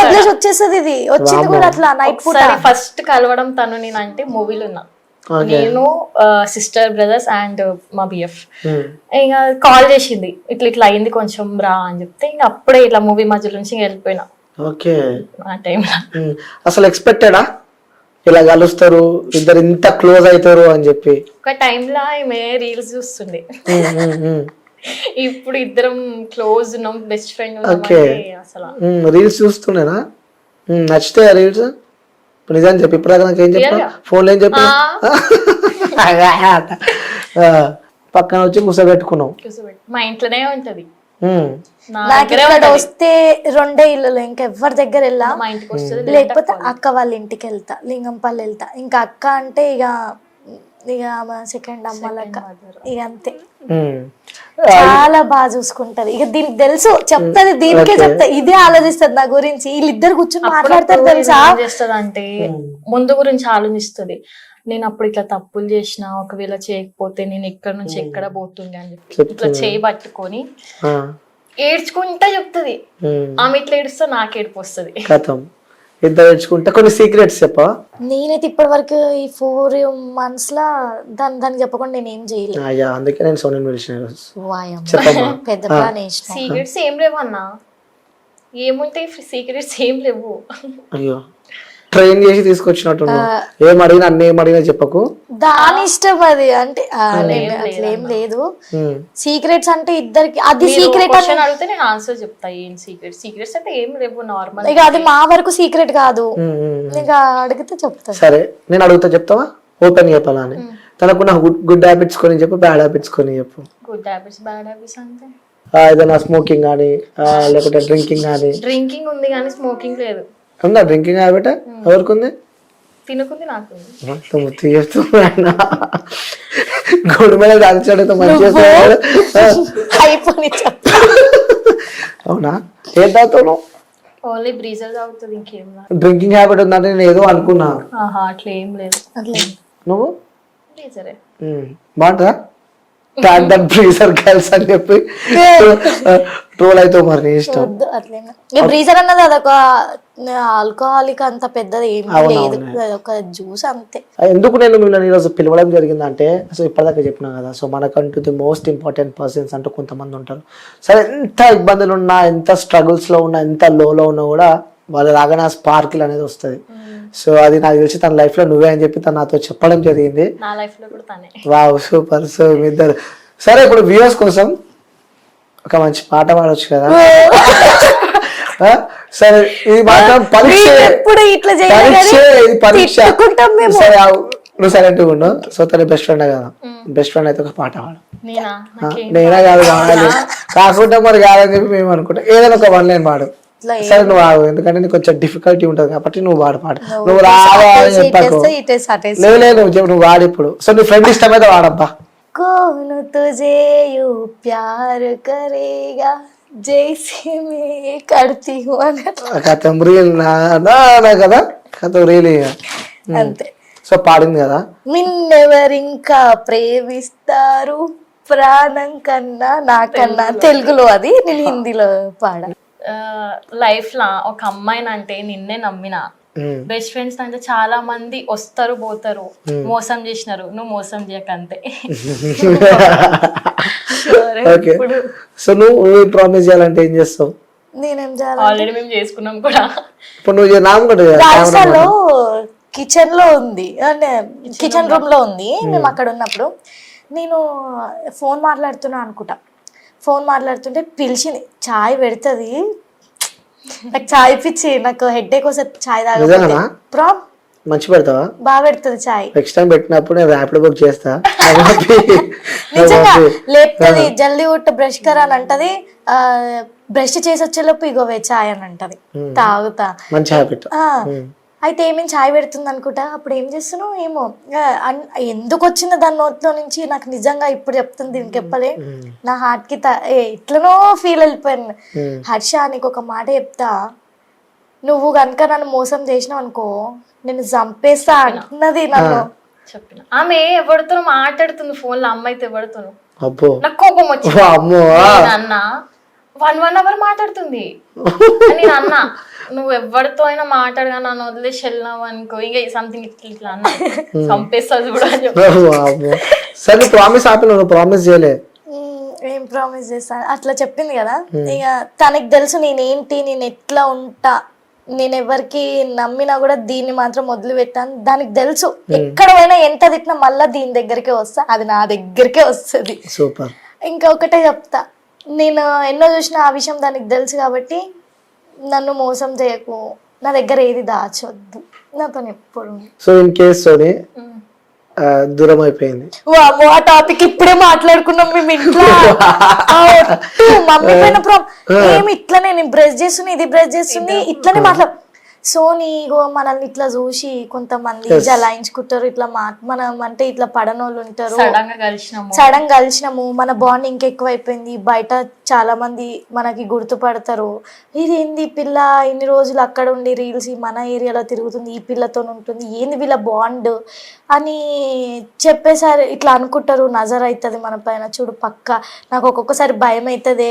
వదిలేసి వచ్చేస్తుంది. ఇది వచ్చింది కూడా అట్లా నైట్ పూట. ఫస్ట్ కలవడం తను నేను అంటే మూవీలో ఉన్నా, నేను సిస్టర్ బ్రదర్స్ అండ్ మా బిఎఫ్. ఇంకా కాల్ చేసింది, ఇట్లా ఇట్లా అయింది కొంచెం రా అని చెప్తే ఇంకా అప్పుడే ఇట్లా మూవీ మధ్యలో నుంచి వెళ్ళిపోయినా. ఓకే, ఆ టైంలో అసలు ఎక్స్పెక్టెడా ఇలా కలుస్తారు ఇద్దరు ఇంత క్లోజ్ అవుతారు అని చెప్పి? ఒక టైంలో ఆమె రీల్స్ చూస్తుండే, ఇప్పుడు ఇద్దరం క్లోజ్ ఉన్నాం, బెస్ట్ ఫ్రెండ్ అసలు. రీల్స్ చూస్తుండేనా? నచ్చితే రీల్స్ నిజాన్ని చెప్పి ఇప్పుడు నాకు ఏం చెప్పా, ఫోన్లో ఏం చెప్పి పక్కన వచ్చి కూర్చోబెట్టుకున్నాం. మా ఇంట్లోనే ఉంటది. నాకు ఇక్కడ వస్తే 2 ఇళ్ళు, ఇంకా ఎవరి దగ్గర వెళ్ళా. మా ఇంటికి వస్తుంది, లేకపోతే అక్క వాళ్ళ ఇంటికి వెళ్తా, లింగంపల్లి వెళ్తా. ఇంకా అక్క అంటే ఇక సెకండ్ అమ్మ లెక్క, ఇక అంతే. చాలా బాగా చూసుకుంటది. ఇక దీనికి తెలుసు, చెప్తాది, దీనికే చెప్తా, ఇదే ఆలోచిస్తుంది నా గురించి. వీళ్ళిద్దరు కూర్చొని మాట్లాడతారు తెలుసా. చేస్తుంది అంటే ముందు గురించి ఆలోచిస్తుంది. నేను అప్పుడు ఇట్లా తప్పులు చేసిన, ఒకవేళ చేయకపోతే నేను ఎక్కడ నుంచి ఎక్కడ పోతుండే అని చెప్పి ఇట్లా చేయి పట్టుకొని ఏడ్చుకుంటా చెప్తుంది. ఆమె ఇట్లా ఏడుస్తా నాకు ఏడుపు వస్తుంది. ఇద్దరు ఏడ్చుకుంటా. కొన్ని సీక్రెట్స్ చెప్పా. నేనైతే ఇప్పటి వరకు ఈ 4 months లా దానికి చెప్పకుండా నేను ఏం చేయలేదు. అందుకే నేను సోనియా పిలిచిన. పెద్ద ప్లాన్ వేసిన. సీక్రెట్స్ ఏం లేవు అన్న, ఏముంటాయి సీక్రెట్స్ ఏం లేవు. అయ్యో, ట్రైన్ చేసి తీసుకొచ్చినట్టు. ఏం అడిగినా అన్ని ఏం అడిగినా చెప్పకు, దాని ఇష్టం అది. అంటే అట్లేం లేదు. సీక్రెట్స్ అంటే ఇద్దరికి అది సీక్రెట్ అని అడిగితే నేను ఆన్సర్ చెప్తా. ఏం సీక్రెట్స్ అంటే ఏం లేవు, నార్మల్. ఇక అది మా వరకు సీక్రెట్ కాదు, ఇక అడిగితే చెప్తా. సరే నేను అడుగుతా, చెప్తావా? ఓపెన్ చెప్పాలా అని. తనకున్న గుడ్ హ్యాబిట్స్ కొని చెప్పు, బ్యాడ్ హ్యాబిట్స్ కొని చెప్పు. గుడ్ హ్యాబిట్స్ బ్యాడ్ హ్యాబిట్స్ అంటే ఏదైనా స్మోకింగ్ కానీ లేకపోతే డ్రింకింగ్ కానీ. డ్రింకింగ్ ఉంది కానీ స్మోకింగ్ లేదు. ఉందా డ్రింకింగ్ హ్యాబిట్? ఎవరికి ఉంది? తినకుంది నాకు. గోడు మీద దాల్చాడు మంచిగా. అవునా? ఏం తాగుతావు? ఓన్లీ బ్రీజర్ తాగుతుంది, ఇంకేం. డ్రింకింగ్ హ్యాబిట్ ఉందంటే నేను ఏదో అనుకున్నా. అట్లా ఏం లేదు. నువ్వు బ్రీజరే బాగుంటుందా? ట్యాగ్ దట్ బ్రీజర్ గర్ల్స్ అని చెప్పి ట్రోల్ అయితే మరి నీ ఇష్టం. బ్రీజర్ అన్నది అదొక ఆల్కహాలిక్, అంత పెద్దది ఏం లేదు, అదొక జ్యూస్ అంతే. ఎందుకు నేను మిమ్మల్ని ఈరోజు పిలవడం జరిగిందంటే, సో ఇప్పటిదాకా చెప్పినా కదా, సో మనకంటూ ది మోస్ట్ ఇంపార్టెంట్ పర్సన్స్ అంటూ కొంతమంది ఉంటారు. సరే ఎంత ఇబ్బందులు ఉన్నా, ఎంత స్ట్రగుల్స్ లో ఉన్నా, ఎంత లోలో ఉన్నా కూడా వాళ్ళ రాగానే ఆ స్పార్కిల్ అనేది వస్తుంది. సో అది నాకు తెలిసి తన లైఫ్ లో నువ్వే అని చెప్పి తను నాతో చెప్పడం జరిగింది. Wow, super. సో మీ ఇద్దరు సరే, ఇప్పుడు వ్యూవర్స్ కోసం ఒక మంచి పాట పాడవచ్చు కదా? సరే, ఇది మాత్రం పరీక్ష. సరే నువ్వు సైలెంట్గా ఉండు. సో తన బెస్ట్ ఫ్రెండ్ కదా, బెస్ట్ ఫ్రెండ్ అయితే ఒక పాట పాడు. నేనా కాదు, కావాలి కాకుండా మరి కాదని చెప్పి మేము అనుకుంటాం. ఏదైనా ఒక 1 line పాడు. అట్లా సరే నువ్వు ఆగు, ఎందుకంటే నీకు కొంచెం డిఫికల్టీ ఉంటుంది కాబట్టి నువ్వు వాడు పాడు. నువ్వు రావా అని చెప్పకు. లేదు లేదు నువ్వు చెప్పు, నువ్వు వాడు ఇప్పుడు. సో నీ ఫ్రెండ్ ఇష్టమైతే వాడబ్బా. కోను తుజే యూ ప్యార్ కరేగా జైసే మే కర్తీ హూ అన్నట్టు కథం రీల్ నా కదా, కథం రీల్ అంతే. సో పాడింది కదా. నిన్నెవరింకా ప్రేమిస్తారు ప్రాణం కన్నా నాకన్నా, తెలుగులో అది, నేను హిందీలో పాడా. లైఫ్ లా ఒక అమ్మాయిని అంటే నిన్నే నమ్మిన, బెస్ట్ ఫ్రెండ్స్ అంటే చాలా మంది వస్తారు పోతారు, మోసం చేసినారు, నువ్వు మోసం చేయకంతే. ఓకే, సో నువ్వు ప్రామిస్ చేయాలంటే ఏం చేస్తావు? నేనేం చేయాలి, ఆల్రెడీ మేము చేసుకున్నాం కూడా. ఇప్పుడు నువ్వు నామ్ కూడా రాజస్థాన్లో కిచెన్ లో ఉంది, అంటే కిచెన్ రూమ్ లో ఉంది. మేము అక్కడ ఉన్నప్పుడు నేను ఫోన్ మాట్లాడుతున్నా అనుకుంటా, ఫోన్ మాట్లాడుతుంటే పిలిచింది, చాయ్ పెడుతుంది. నాకు చాయ్ పిచ్చి, నాకు హెడ్ఏక్ వస్తే చాయ్ తాగకపోతే ప్రామ్ మంచి పెడతావా? బాగా పెడుతుంది చాయ్. నెక్స్ట్ టైం పెట్టినప్పుడు నేను ర్యాపిడో బుక్ చేస్తా. నిజంగా లేపుతుంది, జల్దీ ఉట్ట బ్రష్ కరా అని అంటది. బ్రష్ చేసి వచ్చేలోపు ఇగోవే చాయ్ అని అంటది, తాగుతా. మంచి హ్యాబిట్. అయితే ఏమేమి చాయ్ పెడుతుంది అనుకుంటా. అప్పుడు ఏం చేస్తున్నావు ఏమో, ఎందుకు వచ్చిందో దాని నోట్లో నుంచి నాకు నిజంగా ఇప్పుడు చెప్తుంది, దీనికి చెప్పలే. నా హార్ట్ కి ఇట్లనో ఫీల్ వెళ్ళిపోయాను. హర్ష నీకు ఒక మాట చెప్తా, నువ్వు కనుక నన్ను మోసం చేసినావు అనుకో నేను చంపేస్తా అంటున్నది నన్ను. చెప్పిన ఆమె ఎవరితో మాట్లాడుతుంది ఫోన్ లో, అమ్మాయితో ఎవరితో. అబ్బో నాకు కోపం వచ్చింది. అన్న 1 hour మాట్లాడుతుంది. నేను అన్నా నువ్వు ఎవరితో అయినా మాట్లాడగా నన్ను వదిలేసి వెళ్ళినావు అనుకో, ఇంకా సంథింగ్ ఇట్లా అన్న చంపేస్తుంది కూడా అని చెప్పి. సరే ప్రామిస్ ఆపి, నువ్వు ప్రామిస్ చేయలే. ఏం ప్రామిస్ చేస్తాను అట్లా చెప్పింది కదా. ఇక తనకి తెలుసు నేనేంటి, నేను ఎట్లా ఉంటా, నేను ఎవరికి నమ్మినా కూడా దీన్ని మాత్రం వదిలిపెట్టాను. దానికి తెలుసు ఎక్కడ పోయినా ఎంత తిట్టినా మళ్ళా దీని దగ్గరికే వస్తా, అది నా దగ్గరికే వస్తుంది. సూపర్. ఇంకా ఒకటే చెప్తా, నేను ఎన్నో చూసిన ఆ విషయం దానికి తెలుసు కాబట్టి నన్ను మోసం చేయకు, నా దగ్గర ఏది దాచొద్దు, నాతో ఎప్పుడు. సో ఇన్ కేస్ సోని దూరం అయిపోయింది, ఆ టాపిక్ ఇప్పుడే మాట్లాడుకున్నాం మేము ఇంట్లో. మమ్మీ పైన ఏమి ఇట్లనే నేను బ్రష్ చేస్తుంది, ఇది బ్రష్ చేస్తుంది, ఇట్లనే మాట్లాడు. సోని మనల్ని ఇట్లా చూసి కొంతమంది జలాయించుకుంటారు, ఇట్లా మనం అంటే ఇట్లా పడనోళ్ళు ఉంటారు. సడన్ కలిసినాము, మన బాండ్ ఇంకెక్కువ అయిపోయింది. బయట చాలా మంది మనకి గుర్తుపడతారు, ఇదేంది పిల్ల ఇన్ని రోజులు అక్కడ ఉండి రీల్స్ మన ఏరియాలో తిరుగుతుంది, ఈ పిల్లతో ఉంటుంది, ఏంది వీళ్ళ బాండ్ అని చెప్పేసారి ఇట్లా అనుకుంటారు. నజర్ అవుతుంది మన పైన. చూడు పక్క నాకు ఒక్కొక్కసారి భయం అవుతుంది,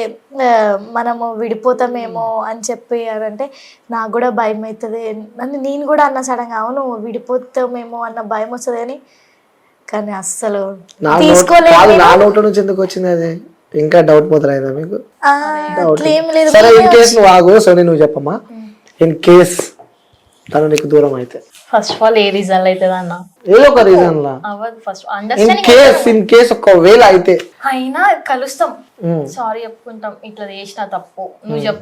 మనము విడిపోతామేమో అని చెప్పి అంటే నాకు కూడా భయం అవుతుంది అని నేను కూడా అన్న సడన్గా, అవును విడిపోతామేమో అన్న భయం వస్తుంది అని, కానీ అస్సలు తీసుకోలేదు. నా నోట నుంచి ఎందుకు వచ్చింది అది? ఇంకా డౌట్ మొదలైందా మీకు? అట్లేం లేదు. సరే ఇన్ కేస్ నువ్వు ఆగు సోని, నువ్వు చెప్పమ్మా. ఇన్ కేస్ తను నీకు దూరం అయితే first of all A reason అవుతుంది అన్న, ఏదో ఒక reason law. First in case ఒకవేళ అయితే అయినా కలుస్తాం, సారీ చెప్పుకుంటాం, ఇట్లా చేసిన తప్పు నువ్వు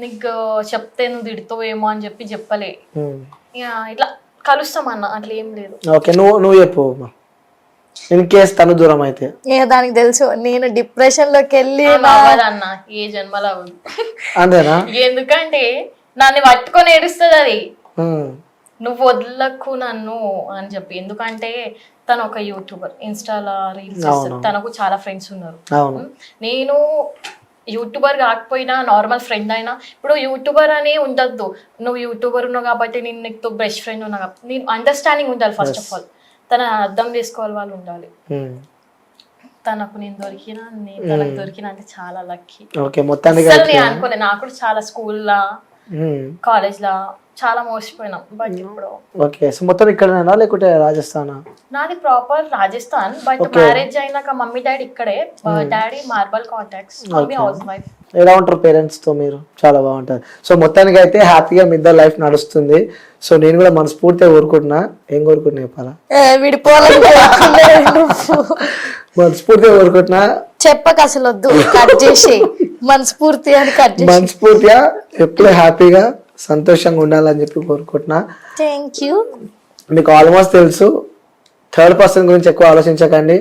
నీకు చెప్తే నువ్వు తిడుతావేమో అని చెప్పి చెప్పలే, ఇట్లా కలుస్తాం అన్న, అట్లా ఏం లేదు. ఓకే, నువ్వు చెప్పు. ఇన్ కేస్ తను దూరం అయితే దానికి తెలుసు నేను డిప్రెషన్ లోకి వెళ్ళి అన్న ఏ జన్మలో అంతేనా? ఎందుకంటే నన్ను పట్టుకొని ఏడుస్తుంది అది, నువ్వు వదలకు నన్ను అని చెప్పి. ఎందుకంటే తను ఒక యూట్యూబర్, ఇన్స్టాలో రీల్స్ చేస్తుంది, తనకు చాలా ఫ్రెండ్స్ ఉన్నారు. నేను యూట్యూబర్ కాకపోయినా నార్మల్ ఫ్రెండ్ అయినా, ఇప్పుడు యూట్యూబర్ అని ఉండద్దు, నువ్వు యూట్యూబర్ ఉన్నావు కాబట్టి నేను నీకు బెస్ట్ ఫ్రెండ్ ఉన్నా కాబట్టి నేను అండర్స్టాండింగ్ ఉండాలి. ఫస్ట్ ఆఫ్ ఆల్ తన అర్థం చేసుకోవాలి, వాళ్ళు ఉండాలి. తనకు నేను దొరికినా, నేను తనకు దొరికినా అంటే చాలా లక్కీ. నేను అనుకోలే, నాకు కూడా చాలా స్కూల్లో కాలేజ్ లా చాలా మోసపోయినాం. బట్ ఇప్పుడు ఓకే, సో మొత్తం ఇక్కడనేనా లేకుంటే రాజస్థానా? నాది ప్రాపర్ రాజస్థాన్, బట్ మ్యారేజ్ అయినాక మమ్మీ డాడీ ఇక్కడే. Daddy marble contacts, mummy house wife. ఎలా ఉంటారు పేరెంట్స్ తో మీరు? చాలా బాగుంటారు. సో మొత్తానికి అయితే హ్యాపీగా మీ ఇద్దరు లైఫ్ నడుస్తుంది. సో నేను కూడా మనస్ఫూర్తిగా కోరుకుంటున్నా. ఏం కోరుకుంటున్నా చెప్పాలా? మనస్ఫూర్తిగా కోరుకుంటున్నా. చెప్పక అసలు వద్దు, కట్ చేసి మనస్ఫూర్తి అని కట్ చేసి మనస్ఫూర్తిగా ఎప్పుడు హ్యాపీగా సంతోషంగా ఉండాలని చెప్పి కోరుకుంటున్నా. Thank you. మీకు ఆల్మోస్ట్ తెలుసు, థర్డ్ పర్సన్ గురించి ఎక్కువ ఆలోచించకండి,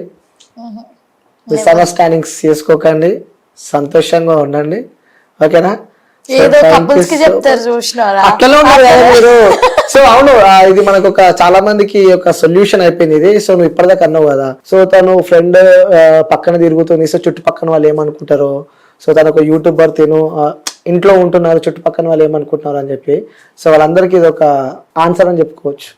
మిస్అండర్స్టాండింగ్స్ చేసుకోకండి, సంతోషంగా ఉండండి. ఓకేనా? ఏదో thank కపుల్స్ you కి so చెప్తారు చూసినారా అట్లనే ఉన్నారు కదా మీరు. సో అవును, ఇది మనకు ఒక చాలా మందికి ఒక సొల్యూషన్ అయిపోయింది ఇది. సో నువ్వు ఇప్పటిదాకా అన్నావు కదా, సో తను ఫ్రెండ్ పక్కన తిరుగుతుంది, సో చుట్టుపక్కన వాళ్ళు ఏమనుకుంటారో, సో తను ఒక యూట్యూబర్, తిను ఇంట్లో ఉంటున్నారు, చుట్టుపక్కన వాళ్ళు ఏమనుకుంటున్నారు అని చెప్పి, సో వాళ్ళందరికీ ఇది ఒక ఆన్సర్ అని చెప్పుకోవచ్చు.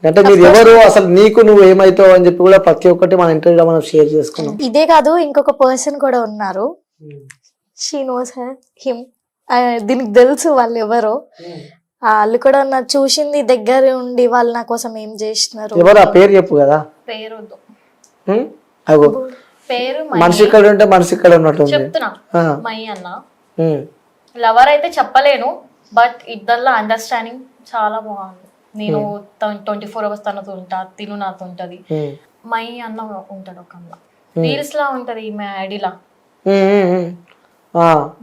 అంటే మీరు ఎవరు, అసలు నీకు నువ్వు ఏమైతావు అని చెప్పి కూడా ప్రతి ఒక్కటి మన ఇంటర్వ్యూలో మనం షేర్ చేసుకున్నాం. ఇదే కాదు, ఇంకొక పర్సన్ కూడా ఉన్నారు. She knows him. దీనికి తెలుసు వాళ్ళు ఎవరో. వాళ్ళు కూడా నా చూసింది దగ్గర ఉండి వాళ్ళు నా కోసం ఏం చేసినారు. ఎవరు ఆ పేరు చెప్పు కదా. పేరు వద్దు. అగో పేరు మనిషి ఇక్కడ ఉంటే మనిషి ఇక్కడ ఉన్నట్టుంది. చెప్తున్నా, మై అన్న. లవర్ అయితే చెప్పలేను, బట్ ఇద్దరిలో అండర్స్టాండింగ్ చాలా బాగుంది. నేను 24 hours తనతో ఉంటా, తిను నాతో ఉంటది. మై అన్న ఉంటాడు ఒక అన్న, రీల్స్ లా ఉంటది ఈమె ఐడిలా,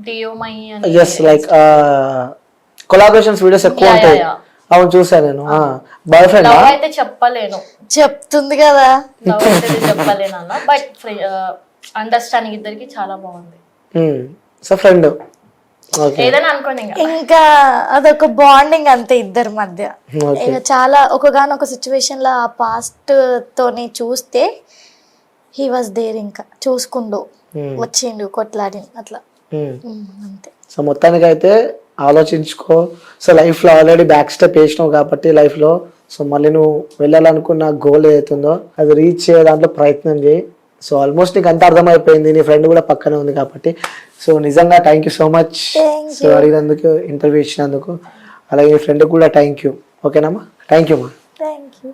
డియో మై అని. ఎస్, లైక్ కొలాబరేషన్స్ వీడియోస్ ఎక్కువ ఉంటాయి. అవును, చూసాను నేను. బాయ్ ఫ్రెండ్ లవ్ అయితే చెప్పలేను, చెప్తుంది కదా. లవ్ అయితే చెప్పలేను అన్న, బట్ అండర్స్టాండింగ్ ఇద్దరికి చాలా బాగుంది. సో ఫ్రెండ్ ఏదైనా అనుకోండి ఇంకా అదొక బాండింగ్ అంతే ఇద్దరి మధ్య. ఇక చాలా ఒకగానొక సిచ్యువేషన్ లో ఆ పాస్ట్ తోని చూస్తే హీ వాజ్ దేర్, ఇంకా చూసుకుండు వచ్చిండు, కొట్లాడి అట్లా అంతే. సో మొత్తానికి అయితే ఆలోచించుకో. సో లైఫ్ లో ఆల్రెడీ బ్యాక్ స్టెప్ వేసినావు కాబట్టి లైఫ్ లో, సో మళ్ళీ నువ్వు వెళ్ళాలనుకున్న గోల్ ఏదైతుందో అది రీచ్ చేయ దాంట్లో ప్రయత్నం చేయి. సో ఆల్మోస్ట్ నీకు అంతా అర్థమైపోయింది, నీ ఫ్రెండ్ కూడా పక్కనే ఉంది కాబట్టి. సో నిజంగా thank you so much. So అడిగినందుకు, ఇంటర్వ్యూ ఇచ్చినందుకు, అలాగే నీ ఫ్రెండ్కి కూడా థ్యాంక్ యూ. ఓకేనమ్మా, థ్యాంక్ యూ అమ్మా. Thank you.